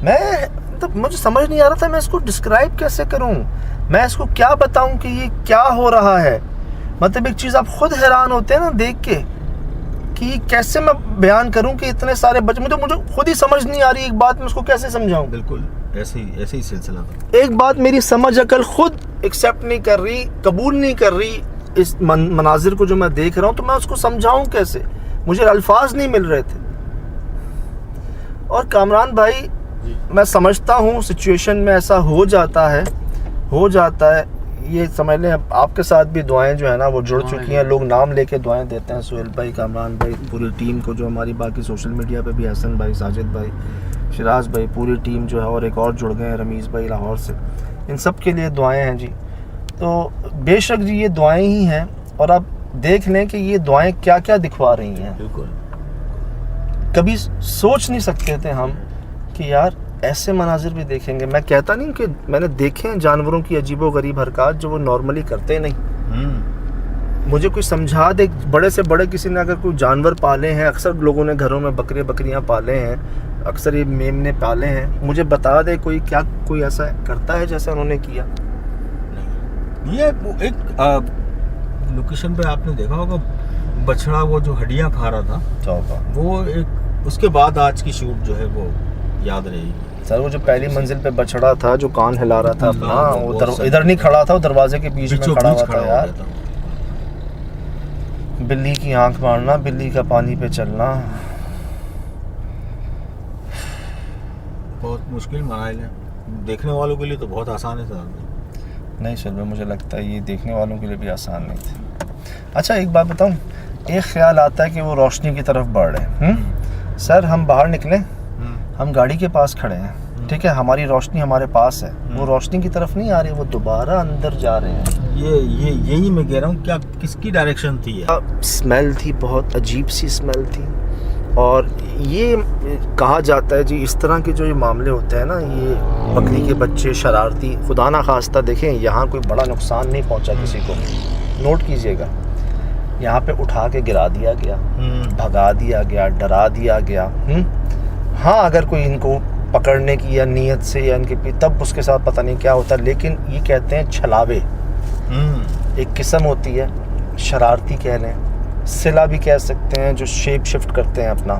मैं तो मुझे समझ नहीं आ रहा था मैं इसको डिस्क्राइब कैसे करूं, मैं इसको क्या बताऊं कि ये क्या हो रहा है। मतलब एक चीज़ आप खुद हैरान होते हैं ना देख के कि कैसे मैं बयान करूं कि इतने सारे बच्चे, मुझे खुद ही समझ नहीं आ रही एक बात, मैं उसको कैसे समझाऊं। बिल्कुल ऐसे ही सिलसिला था। एक बात मेरी समझ अकल खुद एक्सेप्ट नहीं कर रही, कबूल नहीं कर रही इस मनाजिर को जो मैं देख रहा हूं, तो मैं उसको समझाऊं कैसे, मुझे अल्फाज नहीं मिल रहे थे। और कामरान भाई मैं समझता हूँ सिचुएशन में ऐसा हो जाता है, ये समझ लें। आपके साथ भी दुआएं जो है ना वो जुड़ चुकी हैं, लोग नाम लेके दुआएं देते हैं। सोहेल भाई, कामरान भाई, पूरी टीम को जो हमारी बाकी सोशल मीडिया पे भी, हसन भाई, साजिद भाई, शिराज भाई, पूरी टीम जो है, और एक और जुड़ गए हैं रमीज़ भाई लाहौर से, इन सब के लिए दुआएं हैं जी। तो बेशक जी ये दुआएं ही हैं, और आप देख लें कि ये दुआएं क्या क्या दिखवा रही हैं। बिल्कुल। कभी सोच नहीं सकते थे हम कि यार ऐसे मनाजिर भी देखेंगे। मैं कहता नहीं कि मैंने देखे हैं जानवरों की अजीबोगरीब हरकत जो वो नॉर्मली करते नहीं। मुझे कोई समझा दे, बड़े से बड़े किसी ने अगर कोई जानवर पाले हैं, अक्सर लोगों ने घरों में बकरियां पाले हैं, अक्सर ये मेमने पाले हैं, मुझे बता दे कोई क्या कोई ऐसा करता है जैसा उन्होंने किया। ये एक लोकेशन पे आपने देखा होगा बछड़ा वो जो हड्डियां खा रहा था, वो एक उसके बाद आज की शूट जो है वो याद रहेगी सर। वो जो पहली मंजिल पे बछड़ा था जो कान हिला रहा था अपना, वो बहुत इधर नहीं खड़ा था, वो दरवाजे के बीच में खड़ा हुआ था यार। था। बिल्ली की आंख मारना, बिल्ली का पानी पे चलना, बहुत मुश्किल मनाइल है। देखने वालों के लिए तो बहुत आसान है सर। नहीं सर, मुझे लगता है ये देखने वालों के लिए भी आसान नहीं थे। अच्छा एक बात बताऊं, एक ख्याल आता है कि वो रोशनी की तरफ बढ़ रहे हैं। सर हम बाहर निकले, हम गाड़ी के पास खड़े हैं, ठीक है, हमारी रोशनी हमारे पास है, वो रोशनी की तरफ नहीं आ रही, वो दोबारा अंदर जा रहे हैं। यही मैं कह रहा हूँ, क्या किसकी डायरेक्शन थी? स्मेल थी, बहुत अजीब सी स्मेल थी। और ये कहा जाता है जी, इस तरह के जो ये मामले होते हैं ना, ये बकरी के बच्चे शरारती, खुदा ना खास्ता देखें यहाँ कोई बड़ा नुकसान नहीं पहुँचा किसी को, नोट कीजिएगा, यहाँ पे उठा के गिरा दिया गया, भगा दिया गया, डरा दिया गया। हाँ अगर कोई इनको पकड़ने की या नीयत से या इनके तब उसके साथ पता नहीं क्या होता, लेकिन ये कहते हैं छलावे, एक किस्म होती है, शरारती कह लें, सिला भी कह सकते हैं, जो शेप शिफ्ट करते हैं अपना।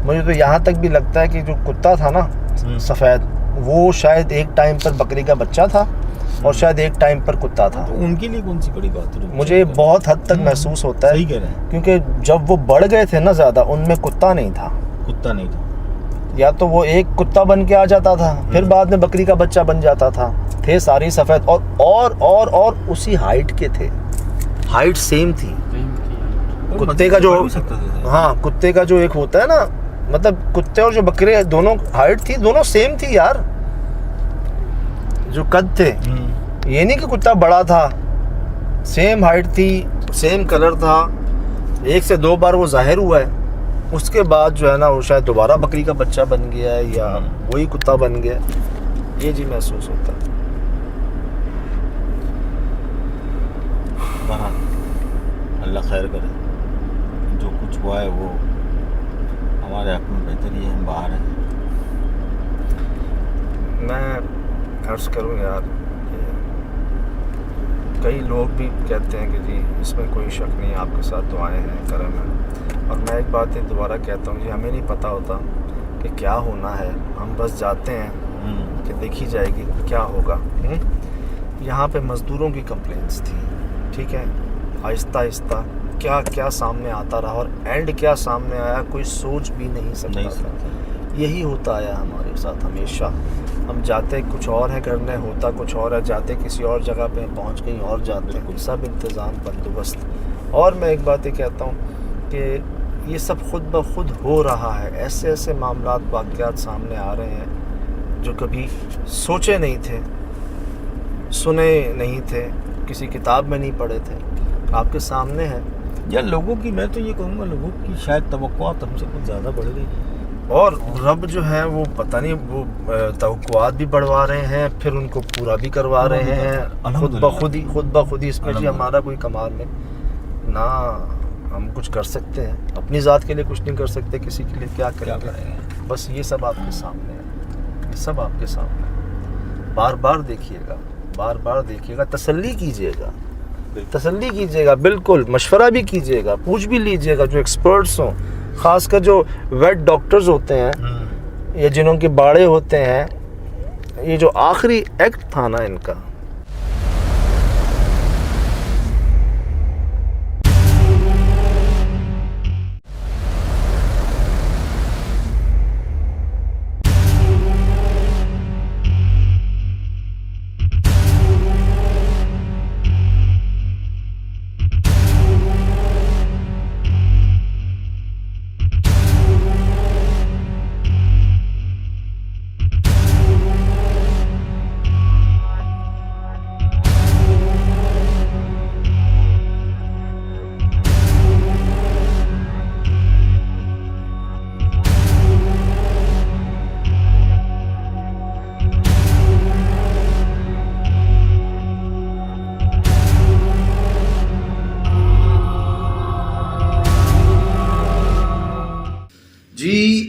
मुझे तो यहाँ तक भी लगता है कि जो कुत्ता था ना सफ़ेद, वो शायद एक टाइम पर बकरी का बच्चा था और शायद एक टाइम पर कुत्ता था। तो उनके लिए कौन सी बड़ी बात है? मुझे बहुत हद तक महसूस होता है, सही कह रहे हैं, क्योंकि जब वो बढ़ गए थे ना ज़्यादा, उनमें कुत्ता नहीं था। कुत्ता नहीं था, या तो वो एक कुत्ता बन के आ जाता था, फिर बाद में बकरी का बच्चा बन जाता था, थे सारी सफ़ेद और उसी हाइट के थे, हाइट सेम थी। कुत्ते का जो, हाँ कुत्ते का जो एक होता है ना, मतलब कुत्ते और जो बकरे दोनों हाइट थी, दोनों सेम थी यार, जो कद थे। ये नहीं कि कुत्ता बड़ा था, सेम हाइट थी, सेम कलर था, एक से दो बार वो जाहिर हुआ है, उसके बाद जो है ना वो शायद दोबारा बकरी का बच्चा बन गया है या वही कुत्ता बन गया, ये जी महसूस होता है। अल्लाह खैर करे, जो कुछ हुआ है वो हमारे हक में बेहतर ही है, हम बाहर हैं। मैं अर्ज़ करूँ यार, कई लोग भी कहते हैं कि जी इसमें कोई शक नहीं, आपके साथ दुआएं हैं, करम है, और मैं एक बात दोबारा कहता हूँ जी, हमें नहीं पता होता कि क्या होना है, हम बस जाते हैं कि देखी जाएगी क्या होगा। यहाँ पे मज़दूरों की कंप्लेंट्स थी, ठीक है, आहिस्ता आहिस्ता क्या क्या सामने आता रहा, और एंड क्या सामने आया कोई सोच भी नहीं सकता था। यही होता आया हमारे साथ हमेशा, हम जाते कुछ और है करने, होता कुछ और है, जाते किसी और जगह पे, पहुंच कहीं और जाते हैं, सब इंतज़ाम बंदोबस्त। और मैं एक बात ये कहता हूँ कि ये सब खुद ब खुद हो रहा है, ऐसे ऐसे मामलात वाक़यात सामने आ रहे हैं जो कभी सोचे नहीं थे, सुने नहीं थे, किसी किताब में नहीं पढ़े थे, आपके सामने है। या लोगों की, मैं तो ये कहूँगा लोगों की शायद तवक्कुआत हमसे कुछ ज़्यादा बढ़ गई, और रब जो है वो पता नहीं, वो तवक्कुआत भी बढ़वा रहे हैं, फिर उनको पूरा भी करवा रहे हैं खुद ब खुद ही। इसमें जी हमारा कोई कमाल नहीं ना, हम कुछ कर सकते हैं, अपनी ज़ात के लिए कुछ नहीं कर सकते, किसी के लिए क्या करेंगे। बस ये सब आपके सामने है, ये सब आपके सामने है। बार बार देखिएगा, बार बार देखिएगा, तसल्ली कीजिएगा, तसल्ली कीजिएगा, बिल्कुल मशवरा भी कीजिएगा, पूछ भी लीजिएगा जो एक्सपर्ट्स हों, ख़ासकर जो वेट डॉक्टर्स होते हैं या जिन्हों के बाड़े होते हैं। ये जो आखिरी एक्ट था ना इनका,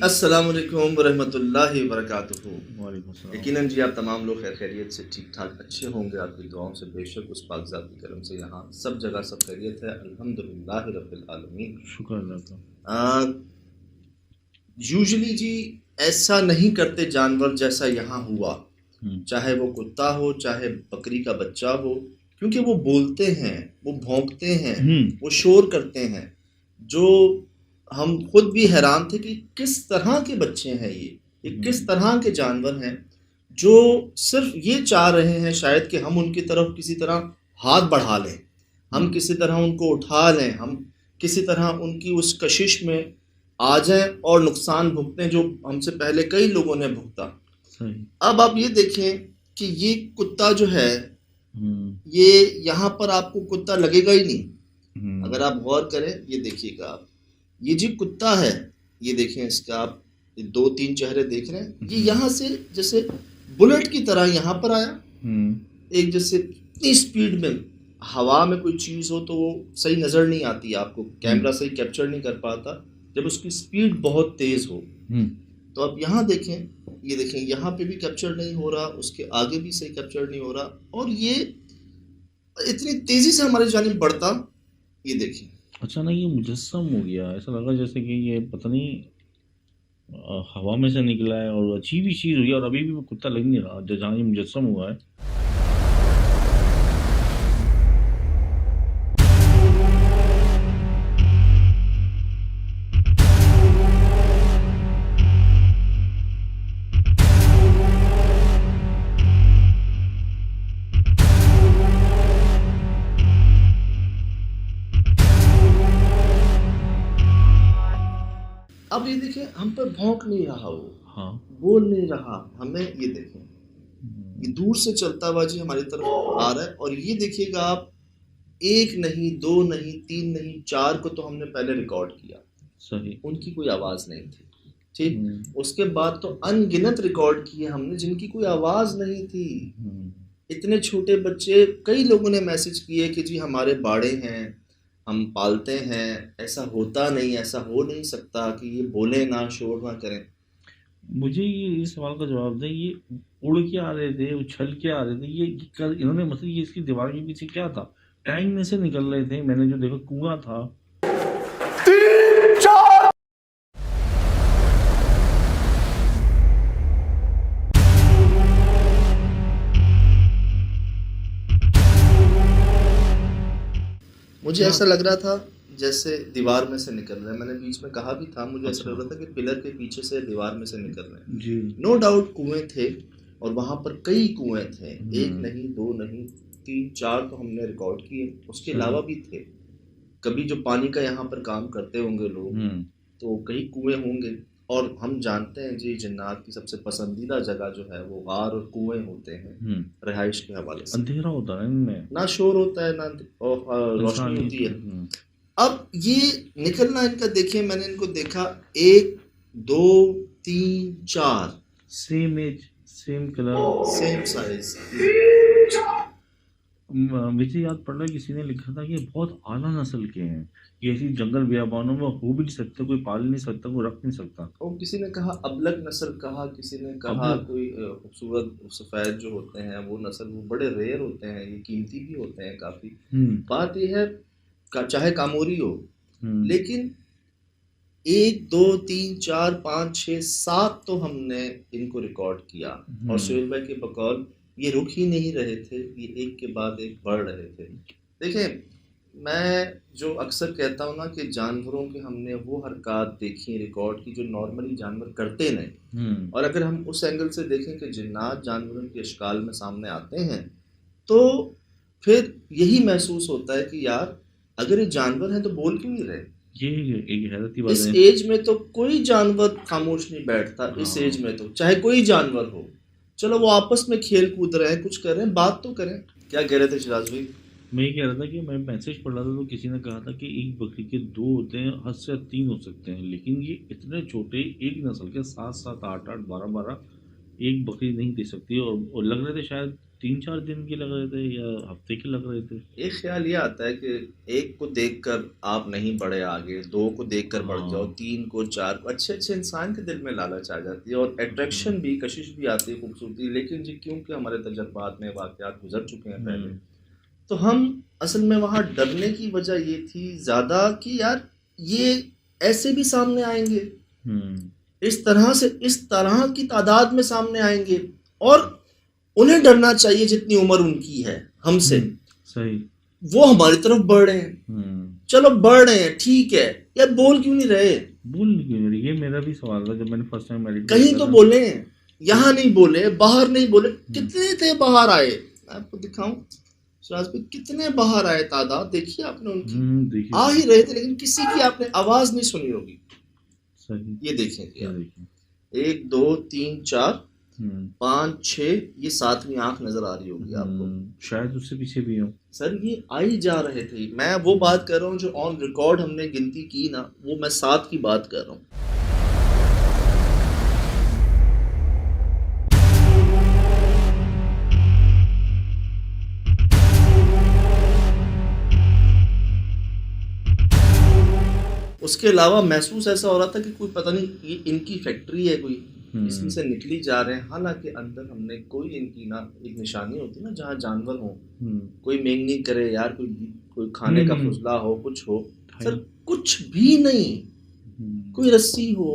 अस्सलाम वालेकुम वरहमतुल्लाहि वबरकातुहू। वालेकुम सलाम। यकीनन जी आप तमाम लोग खैर खैरियत से ठीक ठाक अच्छे होंगे, आपकी दुआओं से बेशक उस पाकज़ात की करम से यहाँ सब जगह सब खैरियत है, अल्हम्दुलिल्लाह रब्बिल आलमीन। शुक्र अल्लाह का। यूजुअली जी ऐसा नहीं करते जानवर जैसा यहाँ हुआ, चाहे वो कुत्ता हो चाहे बकरी का बच्चा हो, क्योंकि वो बोलते हैं, वो भौंकते हैं, वो शोर करते हैं, जो हम खुद भी हैरान थे कि किस तरह के बच्चे हैं ये किस तरह के जानवर हैं जो सिर्फ ये चाह रहे हैं शायद कि हम उनकी तरफ किसी तरह हाथ बढ़ा लें, हम किसी तरह उनको उठा लें, हम किसी तरह उनकी उस कशिश में आ जाएं और नुकसान भुगतें जो हमसे पहले कई लोगों ने भुगता। अब आप ये देखें कि ये कुत्ता जो है ये यहाँ पर आपको कुत्ता लगेगा ही नहीं। अगर आप गौर करें, ये देखिएगा आप, ये जी कुत्ता है, ये देखें इसका आप 2-3 चेहरे देख रहे हैं, ये यहाँ से जैसे बुलेट की तरह यहाँ पर आया, एक जैसे इतनी स्पीड में हवा में कोई चीज़ हो तो वो सही नज़र नहीं आती, आपको कैमरा सही कैप्चर नहीं कर पाता जब उसकी स्पीड बहुत तेज़ हो। तो अब यहाँ देखें, ये देखें यहाँ पे भी कैप्चर नहीं हो रहा, उसके आगे भी सही कैप्चर नहीं हो रहा, और ये इतनी तेज़ी से हमारे जानिब बढ़ता, ये देखें। अच्छा ना, ये मुजस्सम हो गया, ऐसा लगा जैसे कि ये पता नहीं हवा में से निकला है और अजीब ही चीज़ हुई, और अभी भी वो कुत्ता लग नहीं रहा जहाँ ये मुजस्सम हुआ है। अब ये देखें, हम पर भौंक नहीं रहा, वो हाँ, बोल नहीं रहा, हमें ये देखें, ये दूर से चलता हुआ जी हमारी तरफ आ रहा है। और ये देखिएगा आप, 1 नहीं 2 नहीं 3 नहीं 4 को तो हमने पहले रिकॉर्ड किया, सही, उनकी कोई आवाज़ नहीं थी, ठीक। उसके बाद तो अनगिनत रिकॉर्ड किए हमने जिनकी कोई आवाज़ नहीं थी। इतने छोटे बच्चे, कई लोगों ने मैसेज किए कि जी हमारे बाड़े हैं, हम पालते हैं, ऐसा होता नहीं, ऐसा हो नहीं सकता कि ये बोले ना, शोर ना करें। मुझे ये इस सवाल का जवाब दें, ये उड़ के आ रहे थे, उछल के आ रहे थे, ये इन्होंने मतलब ये इसकी दीवार के पीछे क्या था? टैंक में से निकल रहे थे, मैंने जो देखा कुआं था। मुझे ऐसा लग रहा था जैसे दीवार में से निकल रहे हैं, मैंने बीच में कहा भी था, मुझे ऐसा लग रहा था कि पिलर के पीछे से दीवार में से निकल रहे हैं जी। नो डाउट कुएं थे, और वहाँ पर कई कुएं थे, 1 नहीं 2 नहीं 3 4 तो हमने रिकॉर्ड किए, उसके अलावा भी थे। कभी जो पानी का यहाँ पर काम करते होंगे लोग, तो कई कुएं होंगे, और हम जानते हैं जी जिन्नात की सबसे पसंदीदा जगह जो है वो गार और कुएं होते हैं रिहाइश के हवाले से। अंधेरा होता है इनमें, ना शोर होता है ना रोशनी होती है। अब ये निकलना इनका देखिए, मैंने इनको देखा 1 2 3 4 same age, same colour, same size. मुझे याद पड़ रहा है किसी ने लिखा था कि ये बहुत आला नस्ल के हैं, ये ऐसी जंगल बियाबानों में हो भी नहीं सकता, कोई पाल नहीं सकता, कोई रख नहीं सकता। और किसी ने कहा अबलग नस्ल कहा, किसी ने कहा कोई खूबसूरत सफ़ेद जो होते हैं वो नस्ल, वो बड़े रेयर होते हैं, ये कीमती भी होते हैं काफ़ी। बात ये है चाहे कामोरी हो, लेकिन 1 2 3 4 5 6 7 तो हमने इनको रिकॉर्ड किया, और सुहेल भाई के बकौल ये रुक ही नहीं रहे थे, ये एक के बाद एक बढ़ रहे थे। देखें, मैं जो अक्सर कहता हूँ ना कि जानवरों के हमने वो हरकत देखी रिकॉर्ड की जो नॉर्मली जानवर करते नहीं, और अगर हम उस एंगल से देखें कि जिन्नात जानवरों के अशकाल में सामने आते हैं, तो फिर यही महसूस होता है कि यार अगर ये जानवर हैं तो बोल क्यों नहीं रहे। ये एक हैरत की बात इस है। एज में तो कोई जानवर खामोश नहीं बैठता, इस एज में तो चाहे कोई जानवर हो, चलो वो आपस में खेल कूद रहे हैं, कुछ कर रहे हैं, बात तो करें। क्या कह रहे थे शिराज भाई? मैं ये कह रहा था कि मैं मैसेज पढ़ रहा था तो किसी ने कहा था कि एक बकरी के 2 होते हैं, हद से 3 हो सकते हैं, लेकिन ये इतने छोटे एक नस्ल के 7 7 8 8 12 12 एक बकरी नहीं दे सकती, और लग रहे थे शायद 3-4 दिन के लग रहे थे या हफ्ते के लग रहे थे। एक ख्याल ये आता है कि एक को देखकर आप नहीं बढ़े आगे, दो को देखकर बढ़ जाओ, तीन को, चार को, अच्छे अच्छे इंसान के दिल में लालच आ जाती है और अट्रैक्शन भी, कशिश भी आती है, खूबसूरती। लेकिन जी क्योंकि हमारे तजर्बात में वाक़यात गुजर चुके हैं पहले, तो हम असल में वहाँ डरने की वजह ये थी ज़्यादा कि यार ये ऐसे भी सामने आएंगे, इस तरह से, इस तरह की तादाद में सामने आएंगे, और उन्हें डरना चाहिए जितनी उम्र उनकी है हमसे। सही। वो हमारी तरफ बढ़ रहे हैं, चलो बढ़ रहे हैं, ठीक है, यार बोल क्यों नहीं रहे? बोल क्यों नहीं रहे? ये मेरा भी सवाल था जब मैंने फर्स्ट टाइम मेडिटेट कहीं तो बोले, यहाँ नहीं बोले, बाहर नहीं बोले। कितने थे बाहर आए, आपको दिखाऊं सिराज पे, कितने बाहर आए, तादाद देखिए आपने उनकी, आ ही रहे थे, लेकिन किसी की आपने आवाज नहीं सुनी होगी। सही। ये देखें, 1 2 3 4 5 6, ये 7वीं आंख नजर आ रही होगी आपको, शायद उससे पीछे भी हो। सर ये आ ही जा रहे थे। मैं वो बात कर रहा हूँ जो ऑन रिकॉर्ड हमने गिनती की ना, वो मैं 7 की बात कर रहा हूँ। उसके अलावा महसूस ऐसा हो रहा था कि कोई पता नहीं ये इनकी फैक्ट्री है कोई, इसमें से निकली जा रहे हैं। हालांकि अंदर हमने कोई इनकी ना, एक निशानी होती ना जहाँ जानवर हो, कोई मेंग नहीं करे यार, कोई खाने का फुजला हो, कुछ हो, सर कुछ भी नहीं। कोई रस्सी हो,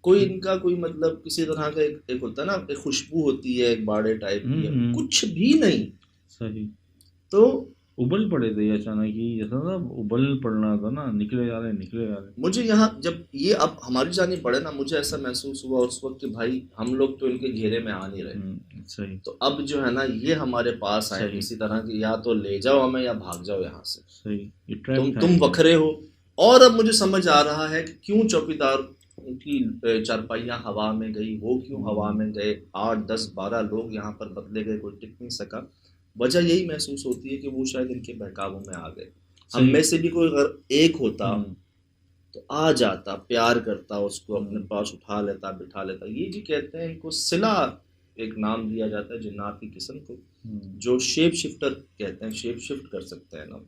कोई इनका कोई मतलब किसी तरह का एक होता है ना, एक खुशबू होती है, एक बाड़े टाइप की, कुछ भी नहीं। सही। तो उबल पड़े थे अचानक ही, जैसा ना उबल पड़ना था ना, निकले जा रहे। मुझे यहाँ जब ये अब हमारी जानी पड़े ना, मुझे ऐसा महसूस हुआ उस वक्त कि भाई हम लोग तो इनके घेरे में आ नहीं रहे। सही। तो अब जो है ना, ये हमारे पास आए किसी तरह की, या तो ले जाओ हमें या भाग जाओ यहाँ से। सही। तुम वखरे हो। और अब मुझे समझ आ रहा है कि क्यों चौकीदार की चारपाइयाँ हवा में गई, वो क्यों हवा में गए, 8 10 12 लोग यहाँ पर बदले गए, कोई टिक नहीं सका। वजह यही महसूस होती है कि वो शायद इनके बहकावों में आ गए। हम में से भी कोई अगर एक होता तो आ जाता, प्यार करता, उसको अपने पास उठा लेता, बिठा लेता। ये जी कहते हैं इनको सिला एक नाम दिया जाता है जिन्नात की किस्म को, जो शेप शिफ्टर कहते हैं, शेप शिफ्ट कर सकते हैं ना।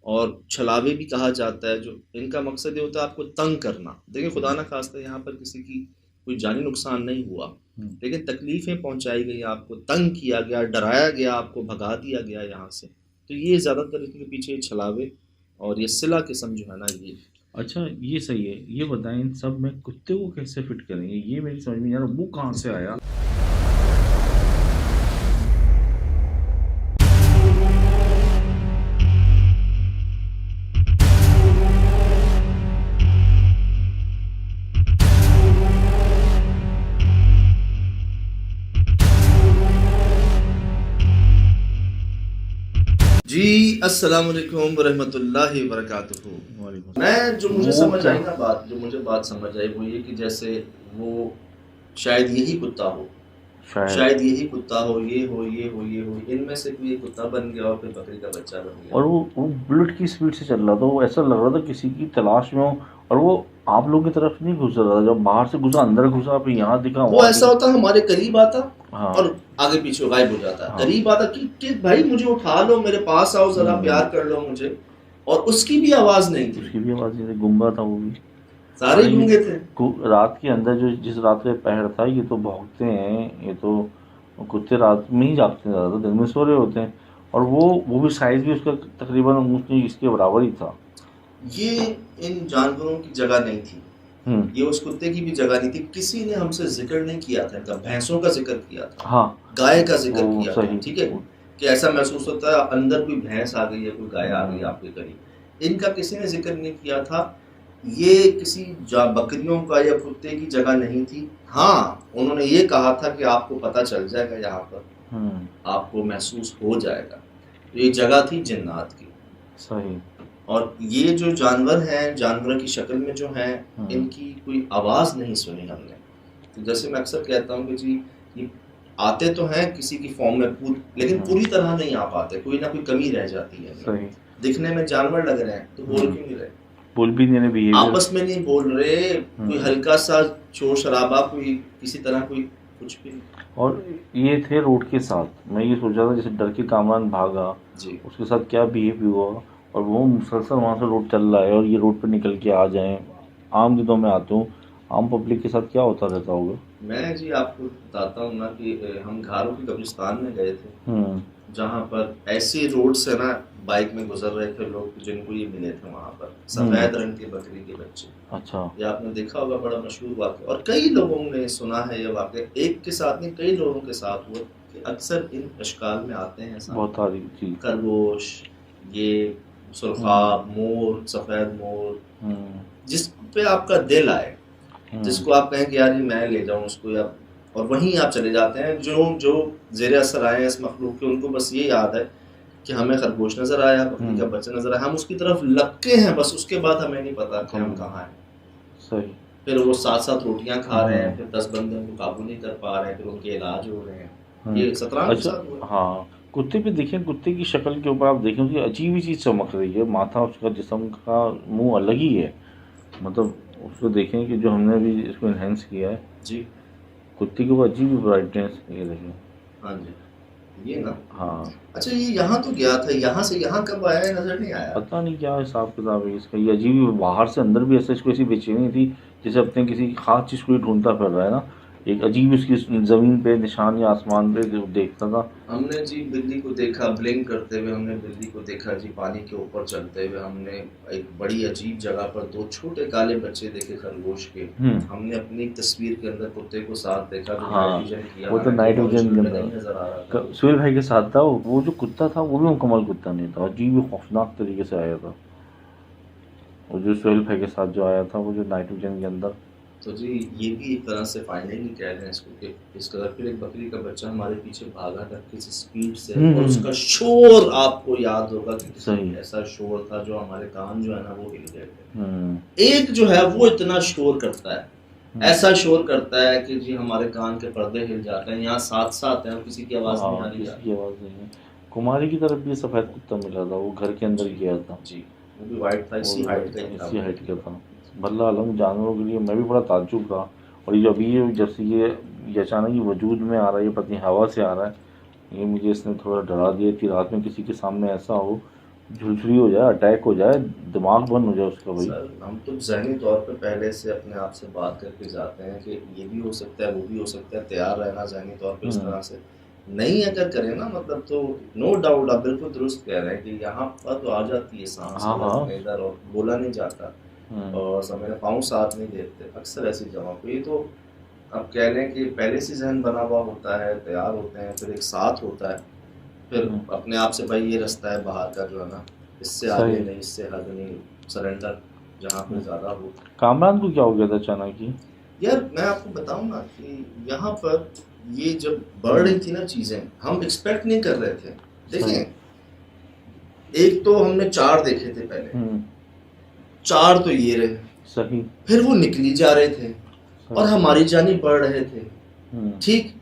और छलावे भी कहा जाता है, जो इनका मकसद ये होता है आपको तंग करना। देखिए खुदा ना खास्ता यहाँ पर किसी की कोई जानी नुकसान नहीं हुआ, लेकिन तकलीफें पहुंचाई गई, आपको तंग किया गया, डराया गया, आपको भगा दिया गया यहाँ से। तो ये ज़्यादातर इनके पीछे छलावे और ये सिला किस्म जो है ना ये। अच्छा ये सही है। ये बताएं इन सब में कुत्ते को कैसे फिट करेंगे, ये मेरी समझ में नहीं आ रहा, वो कहाँ से आया? जी अस्सलाम वालेकुम वरहमतुल्लाहि वबरकातुहू। मैं जो मुझे समझ आई ना बात, जो मुझे बात समझ आई वो ये कि जैसे वो शायद यही कुत्ता हो, शायद यही कुत्ता हो, ये हो, ये हो, ये हो, इनमें से कोई कुत्ता बन गया और फिर बकरी का बच्चा बन गया। और वो बुलेट की स्पीड से चल रहा था, वो ऐसा लग रहा था किसी की तलाश में हो, और वो आप लोगों की तरफ नहीं घुस रहा था, जब बाहर से घुसा अंदर घुसा, फिर यहाँ दिखा, वो ऐसा होता हमारे करीब आता हाँ। और आगे पीछे गायब हो जाता। हाँ। करीब आता कि भाई मुझे उठा लो, मेरे पास आओ, जरा प्यार कर लो मुझे, और उसकी भी आवाज नहीं थी, उसकी भी आवाज नहीं थी, गुंगा था वो भी, सारे गूंगे थे। रात के अंदर जो जिस रात का पहर था, ये तो भौंकते हैं, ये तो कुत्ते रात में ही जागते हैं, ज़्यादा दिन में सो रहे होते हैं, और वो भी साइज भी उसका तकरीबन इसके बराबर ही था। ये इन जानवरों की जगह नहीं थी, ये उस कुत्ते की भी जगह नहीं थी। किसी ने हमसे जिक्र नहीं किया था इनका, भैंसों का जिक्र किया था, हाँ, गाय का जिक्र किया था, ठीक है, कि ऐसा महसूस होता है अंदर कोई भैंस आ गई है, कोई गाय आ गई आपके करीब। इनका किसी ने जिक्र नहीं किया था। ये किसी बकरियों का या कुत्ते की जगह नहीं थी। हाँ, उन्होंने ये कहा था कि आपको पता चल जाएगा, यहाँ पर आपको महसूस हो जाएगा। तो ये जगह थी जिन्नात की। सही। और ये जो जानवर हैं, जानवर की शक्ल में जो हैं, इनकी कोई आवाज़ नहीं सुनी हमने। तो जैसे मैं अक्सर कहता हूँ कि जी ये आते तो हैं किसी की फॉर्म में, लेकिन पूरी तरह नहीं आ पाते, कोई ना कोई कमी रह जाती है। सही। दिखने में जानवर लग रहे हैं तो बोल क्यों नहीं रहे? बोल भी नहीं रहे, आपस में नहीं बोल रहे, कोई हल्का सा शोर शराबा, कोई किसी तरह कोई कुछ भी नहीं। और ये थे रोड के साथ, मैं ये सोच रहा था जैसे डर के कामरान भागा, जी उसके साथ क्या बिहेव हुआ, और वो मुसलसल वहाँ से रोड चल रहा है और ये रोड पे निकल के आ जाएं। आम दिनों में आते हूँ, आम पब्लिक के साथ क्या होता रहता होगा। मैं जी आपको बताता हूँ ना कि हम घारों के कब्रिस्तान में गए थे, जहाँ पर ऐसी रोड से ना बाइक में गुजर रहे थे लोग जिनको ये मिले थे वहाँ पर, सफेद रंग की बकरी के बच्चे। अच्छा। ये आपने देखा होगा, बड़ा मशहूर वाक़या, और कई लोगों ने सुना है ये वाक़या, एक के साथ नहीं कई लोगों के साथ हुआ कि अक्सर इन अशकाल में आते हैं बहुत सारी चीज। खरगोश, ये सुरखा, मोर, सफेद मोर, जिस पे आपका दिल आए, जिसको आप कहें कि यार ये मैं ले जाऊं उसको, या और वहीं आप चले जाते हैं। जो जेर असर आए हैं इस मखलूक के, उनको बस ये याद है कि हमें खरगोश नजर आया, बकरी का बच्चा नजर आया, हम उसकी तरफ लपके हैं, बस उसके बाद हमें नहीं पता कि हम कहाँ हैं। सही। फिर वो साथ साथ रोटियां खा रहे हैं, फिर 10 बंदे उनको काबू नहीं कर पा रहे हैं, फिर उनके इलाज हो रहे हैं। ये शतरंज के अच्छा। साथ हुआ। हाँ, कुत्ते पे देखें, कुत्ते की शक्ल के ऊपर आप देखें कि अजीब ही चीज़ चमक रही है, माथा उसका जिस्म का मुंह अलग ही है, मतलब उसको देखें कि जो हमने भी इसको इन्हेंस किया है जी कुत्ते के ऊपर अजीब ही ब्राइटनेस, ये देखें। हाँ जी, ये ना। हाँ, अच्छा, ये यहाँ तो गया था, यहाँ से यहाँ कब आया है नजर नहीं आया। पता नहीं क्या हिसाब किताब है इसका, ये अजीब ही बाहर से अंदर भी ऐसा, इसको ऐसी बेचैनी थी जैसे अपने किसी खास चीज़ को ही ढूंढता फिर रहा है ना। एक अजीब उसकी ज़मीन पे निशान या आसमान पे देखता था। हमने जी बिल्ली को देखा ब्लिंक करते हुए, हमने बिल्ली को देखा जी पानी के ऊपर चलते हुए, हमने एक बड़ी अजीब जगह पर 2 छोटे काले बच्चे देखे खरगोश के, हमने अपनी तस्वीर के अंदर कुत्ते को साथ देखा जो हाँ, नाइट विजन किया, वो तो नाइट विजन के नहीं अंदर नजर आ रहा था। सुहेल भाई के साथ था। वो जो कुत्ता था वो भी मुकम्मल कुत्ता नहीं था, अजीब ही खौफनाक तरीके से आया था वो जो सुहेल भाई के साथ जो आया था, वो जो नाइट विजन के अंदर। तो जी ये भी एक तरह से फाइंडिंग ही कह रहे हैं इसको कि इस कदर। फिर एक बकरी का बच्चा हमारे पीछे भागा था किसी स्पीड से, और उसका शोर आपको याद होगा कि सही ऐसा शोर था जो हमारे कान जो है ना वो हिल गए थे। एक जो है वो इतना शोर करता है, ऐसा शोर करता है कि जी हमारे कान के पर्दे हिल जाते हैं। यहाँ साथ साथ है, किसी की आवाज नहीं आ रही है, किसी की आवाज नहीं है। कुमारी की तरफ भी सफेद कुत्ता मिला था, वो घर के अंदर गया था जी, वो भी वाइट था, इसी हाइट का था। बल्ला आलम जानवरों के लिए मैं भी बड़ा ताज्जुब था। और ये अभी जब से ये अचानक ही वजूद में आ रहा है, ये पत्नी हवा से आ रहा है, ये मुझे इसने थोड़ा डरा दिया कि रात में किसी के सामने ऐसा हो, झुलझुली हो जाए, अटैक हो जाए, दिमाग बंद हो जाए उसका। भाई सर, हम तो ज़हनी तौर पे पहले से अपने आप से बात करके जाते हैं कि ये भी हो सकता है, वो भी हो सकता है, तैयार रहना ज़हनी तौर पे इस तरह से नहीं अगर करें ना, मतलब तो नो डाउट आप बिल्कुल दुरुस्त कह रहे हैं कि यहाँ पर तो आ जाती है सांस इधर और बोला नहीं जाता, और समय पाँव साथ नहीं देते अक्सर ऐसी जगहों पे। ये तो अब कह लें कि पहले से जहन बना हुआ होता है, तैयार होते हैं, फिर एक साथ होता है, फिर अपने आप से भाई ये रास्ता है बाहर का जो है ना, इससे आगे नहीं, इससे हद नहीं, सरेंडर जहाँ पे ज़्यादा हो। कामरान को क्या हो गया था अचानक ही? यार मैं आपको बताऊँ ना कि यहाँ पर ये जब बढ़ रही थी ना चीज़ें, हम एक्सपेक्ट नहीं कर रहे थे। देखिए, एक तो हमने 4 देखे थे पहले, 4 तो ये रहे, सही, फिर वो निकली जा रहे थे और हमारी जानी बढ़ रहे थे, ठीक,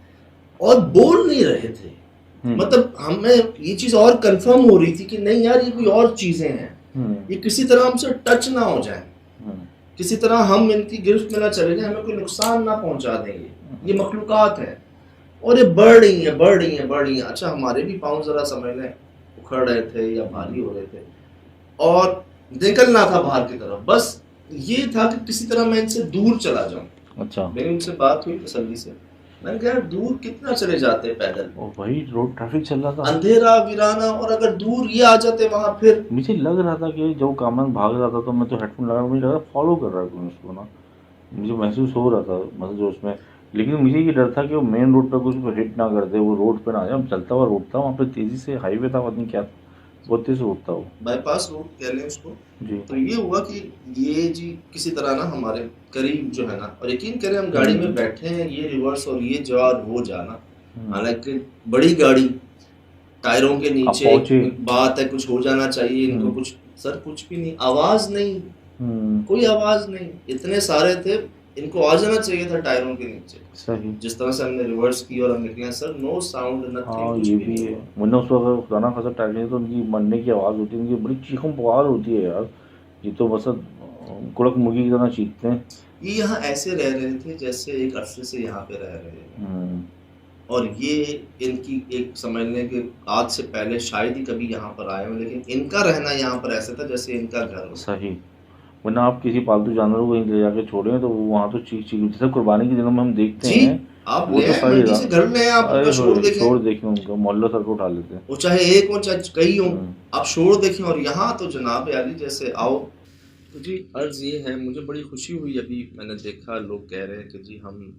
और बोल नहीं रहे थे। मतलब हमें ये चीज और कंफर्म हो रही थी कि नहीं यार ये कोई और चीजें हैं, ये किसी तरह हमसे टच ना हो जाए, किसी तरह हम इनकी गिरफ्त में ना चले जाए, हमें कोई नुकसान ना पहुंचा देंगे, ये मखलूकात है और ये बढ़ रही हैं, बढ़ रही हैं, बढ़ रही हैं। अच्छा, हमारे भी पाँव जरा समझ लें उखड़ रहे थे या भारी हो रहे थे और निकलना था बाहर की तरफ, बस ये था कि किसी तरह मैं इनसे दूर चला जाऊं। अच्छा, मेरी उनसे बात हुई तसल्ली से, मैंने कहा दूर कितना चले जाते पैदल, वही रोड ट्रैफिक चल रहा था, अंधेरा वीराना, और अगर दूर ये आ जाते वहां, फिर मुझे लग रहा था कि जब कामरान भाग रहा था तो मैं तो हेडफोन लगा, मुझे लगा फॉलो कर रहा है उसको ना, मुझे महसूस हो रहा था मतलब जो उसमें, लेकिन मुझे ये डर था कि वो मेन रोड पर कुछ हिट ना कर दे, वो रोड पे ना आ जाए। चलता हुआ रोड था वहाँ पे, तेजी से हाईवे था, पता नहीं क्या बहुत तेज रोड था वो, बाईपास रोड कह लें उसको जी। तो ये हुआ कि ये जी किसी तरह ना हमारे करीब जो है ना, और यकीन करें हम गाड़ी में बैठे हैं, ये रिवर्स और ये जा और वो जाना, हालांकि बड़ी गाड़ी टायरों के नीचे बात है, कुछ हो जाना चाहिए इनको, कुछ सर कुछ भी नहीं, आवाज नहीं, कोई आवाज नहीं, इतने सारे थे, इनको आ जाना चाहिए था टायरों के नीचे, सही। जिस तरह से हमने रिवर्स की और हम निकले सर, नो साउंड नथिंग, ये भी है। मुन्ना उस वक्त खुदा ना खासा टाइम तो उनकी मरने की आवाज़ होती है, उनकी बड़ी चीखों पुकार होती है यार, ये तो बस कुड़क मुर्गी की तरह चीखते हैं। ये यहाँ ऐसे रह रहे थे जैसे एक अरसे से यहाँ पे रह रहे हैं, और ये इनकी एक समझ लें कि आज से पहले शायद ही कभी यहाँ पर आए हो, लेकिन इनका रहना यहाँ पर ऐसा था जैसे इनका घर हो। सही। वरना आप किसी पालतू जानवर को कहीं ले जाके छोड़ें तो वो वहाँ तो चीख चीख, जैसे कुर्बानी के दिनों में हम देखते जी, हैं आप वो ले तो आए सारी मंडी से घर में, आप उनका शोर देखें, शोर देखें, उनका मोहल्ला सर को उठा लेते हैं, वो चाहे एक हो चाहे कई हो, आप शोर देखें। और यहाँ तो जनाब यारी जैसे आओ। तो जी अर्ज ये है, मुझे बड़ी खुशी हुई अभी मैंने देखा लोग कह रहे हैं कि जी हम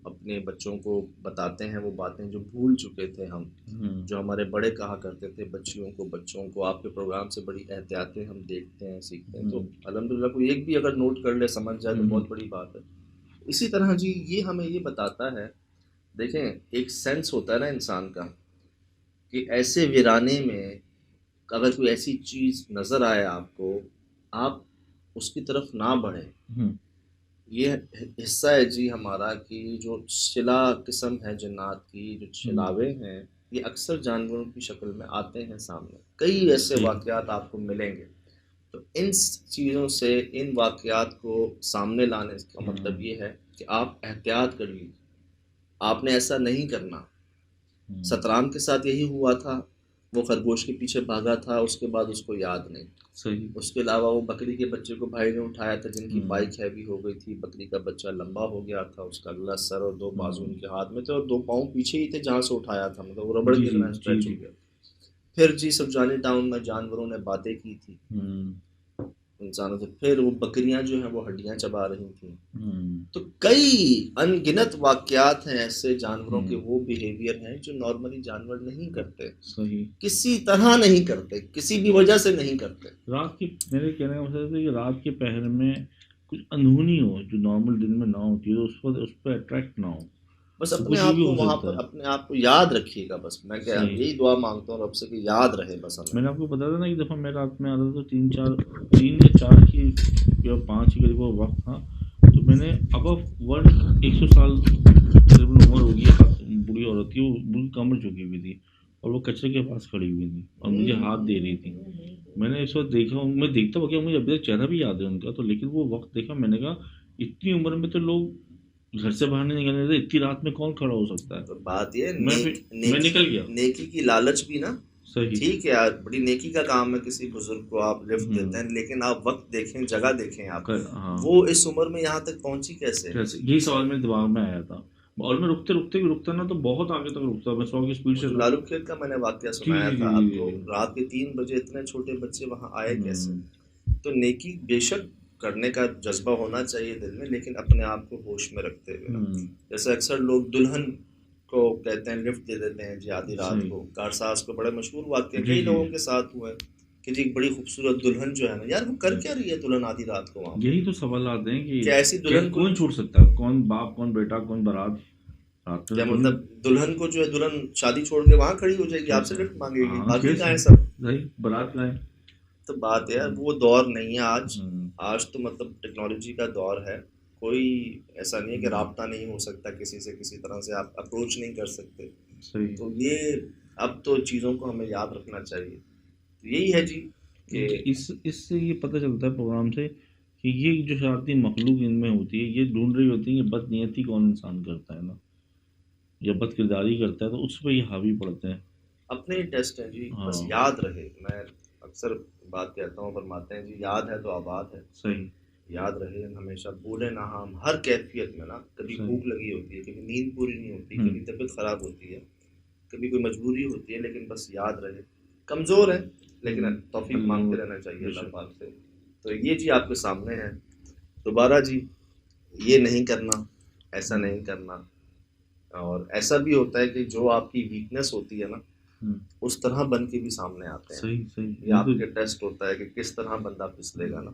अपने बच्चों को बताते हैं वो बातें जो भूल चुके थे हम, जो हमारे बड़े कहा करते थे बच्चों को आपके प्रोग्राम से बड़ी एहतियातें हम देखते हैं, सीखते हैं। तो अल्हम्दुलिल्लाह कोई एक भी अगर नोट कर ले, समझ जाए तो बहुत बड़ी बात है। इसी तरह जी ये हमें ये बताता है, देखें एक सेंस होता है ना इंसान का कि ऐसे वीराने में अगर कोई ऐसी चीज़ नज़र आए आपको, आप उसकी तरफ ना बढ़ें। ये हिस्सा है जी हमारा कि जो शिला किस्म है जन्नात की, जो छिलावे हैं, ये अक्सर जानवरों की शक्ल में आते हैं सामने। कई ऐसे वाक़यात आपको मिलेंगे। तो इन चीज़ों से, इन वाक़यात को सामने लाने का मतलब ये है कि आप एहतियात करिए, आपने ऐसा नहीं करना। सतराम के साथ यही हुआ था, वो खरगोश के पीछे भागा था, उसके बाद उसको याद नहीं। सही। उसके अलावा वो बकरी के बच्चे को भाई ने उठाया था जिनकी बाइक हैवी हो गई थी, बकरी का बच्चा लंबा हो गया था, उसका अगला सर और 2 बाजू उनके हाथ में थे और 2 पाँव पीछे ही थे जहाँ से उठाया था, मतलब वो रबड़ की तरह स्ट्रेच हो गया। फिर जी सब्जानी टाउन में जानवरों ने बातें की थी इंसानों से, फिर वो बकरियां जो हैं वो हड्डियां चबा रही थी। तो कई अनगिनत वाकयात हैं ऐसे जानवरों के, वो बिहेवियर हैं जो नॉर्मली जानवर नहीं करते। सही। किसी तरह नहीं करते, किसी भी वजह से नहीं करते। रात के, मेरे कहने का मतलब है कि रात के पहर में कुछ अनहोनी हो जो नॉर्मल दिन में ना होती है, तो उस पर अट्रैक्ट ना हो। बस अपने आप को वहाँ पर अपने आप को याद रखिए। बस मैं क्या यही दुआ मांगता हूँ रब से कि याद रहे बस हमें। मैंने आपको बताया था ना, एक दफ़ा मैं रात में आता तो 3 या 4 की या 5 के करीब वक्त था, तो मैंने अबव 100 साल करीबन उम्र होगी, बूढ़ी औरत थी, वो बिल्कुल कमर झुकी हुई थी और वो कचरे के पास खड़ी हुई थी और मुझे हाथ दे रही थी। मैंने इस वक्त देखा, मैं देखता हुआ मुझे अभी तक चेहरा भी याद है उनका, तो लेकिन वो वक्त देखा, मैंने कहा इतनी उम्र में तो लोग घर से बाहर नहीं निकलने देते, इतनी रात में कौन खड़ा हो सकता है। तो बात ये मैं निकल गया। नेकी की लालच भी ना, सही, ठीक है यार, बड़ी नेकी का काम है, किसी बुजुर्ग को आप लिफ्ट देते हैं, लेकिन आप वक्त देखें, जगह देखें आप। हाँ। वो इस उम्र में यहाँ तक पहुंची कैसे? यही सवाल मेरे दिमाग में आया था, और मैं रुकते ना तो बहुत आगे तक रुकता, मैं 100 की स्पीड से। लालू खेत का मैंने वाकया सुनाया था आपको, रात के 3 बजे इतने छोटे बच्चे वहाँ आए कैसे? तो नेकी बेशक करने का जज्बा होना चाहिए दिल में, लेकिन अपने आप को होश में रखते हुए। जैसे अक्सर लोग दुल्हन को कहते हैं लिफ्ट दे देते हैं जी आधी रात को। कारसाज को बड़े मशहूर वाक़या कई लोगों के साथ हुए कि जी बड़ी खूबसूरत दुल्हन जो है ना, यार वो कर क्या रही है दुल्हन आधी रात को वहाँ? यही तो सवाल आते हैं कि ऐसी दुल्हन कौन छूट सकता है, कौन बाप, कौन बेटा, कौन बारात? क्या मतलब दुल्हन को जो है, दुल्हन शादी छोड़ के वहाँ खड़ी हो जाएगी, आपसे लिफ्ट मांगेगी, बाकी कहाँ है सब? बारात कहाँ है? तो बात है वो दौर नहीं है आज तो मतलब टेक्नोलॉजी का दौर है। कोई ऐसा नहीं है कि राब्ता नहीं हो सकता किसी से, किसी तरह से आप अप्रोच नहीं कर सकते। तो ये अब तो चीज़ों को हमें याद रखना चाहिए। तो यही है जी कि इससे ये पता चलता है प्रोग्राम से कि ये जो शरारती मखलूक इनमें होती है, ये ढूंढ रही होती है कि बदनीयती कौन इंसान करता है ना, या बद किरदारी करता है, तो उस पर ये हावी पड़ते हैं। अपने ही टेस्ट हैं जी। बस याद रहे, मैं अक्सर बात कहता हूँ, फरमाते हैं जी याद है तो आबाद है। सही, याद रहे हमेशा, भूले ना हम हर कैफियत में ना। कभी भूख लगी होती है, कभी नींद पूरी नहीं होती, कभी तबीयत ख़राब होती है, कभी कोई मजबूरी होती है, लेकिन बस याद रहे। कमज़ोर है लेकिन तौफीक मांगते रहना चाहिए अल्लाह पाक से। तो ये जी आपके सामने है। दोबारा जी ये नहीं करना, ऐसा नहीं करना। और ऐसा भी होता है कि जो आपकी वीकनेस होती है ना, उस तरह बन के भी सामने आते हैं। सही। ये आपके टेस्ट होता है कि किस तरह बंदा फिसलेगा ना,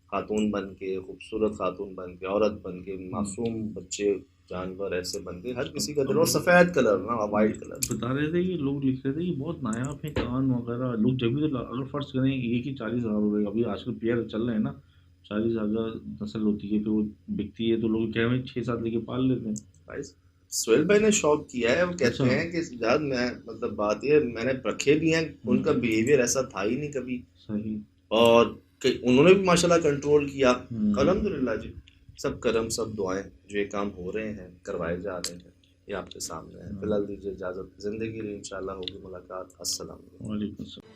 खातून बन के, खूबसूरत खातून बन के, औरत बन के, मासूम बच्चे, जानवर ऐसे बन के, हर किसी का दिल। और सफ़ेद कलर ना, वाइट कलर। बता रहे थे ये लोग, लिख रहे थे ये बहुत नायाब है कान वगैरह लोग। जब भी तो अगर फर्ज करें एक ही 40,000 रुपये, अभी आजकल पेयर चल रहे हैं ना, 40,000 नस्ल होती है, फिर वो बिकती है, तो लोग कह रहे हैं 6-7 लेके पाल लेते हैं। भाई सोहेल भाई ने शौक किया है, वो कहते हैं कि यार मैं मतलब बात ये, मैंने रखे भी हैं, उनका बिहेवियर ऐसा था ही नहीं कभी। सही। और उन्होंने भी माशाल्लाह कंट्रोल किया, अल्हम्दुलिल्लाह जी। सब कर्म सब दुआएं जो ये काम हो रहे हैं करवाए जा रहे हैं ये आपके सामने है। फिलहाल दीजिए इजाज़त, ज़िंदगी रही इंशाल्लाह होगी मुलाकात। अस्सलाम वालेकुम। वालेकुम सलाम।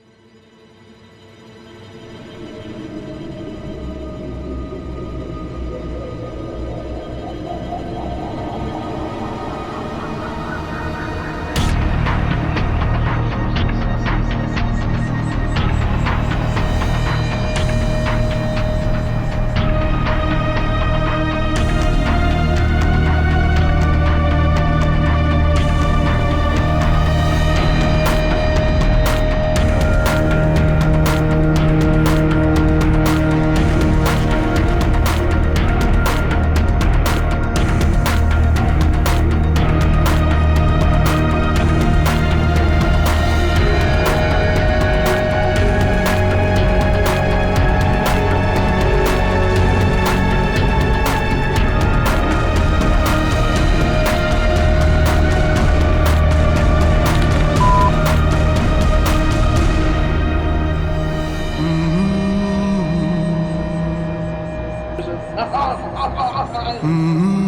Mm-hmm.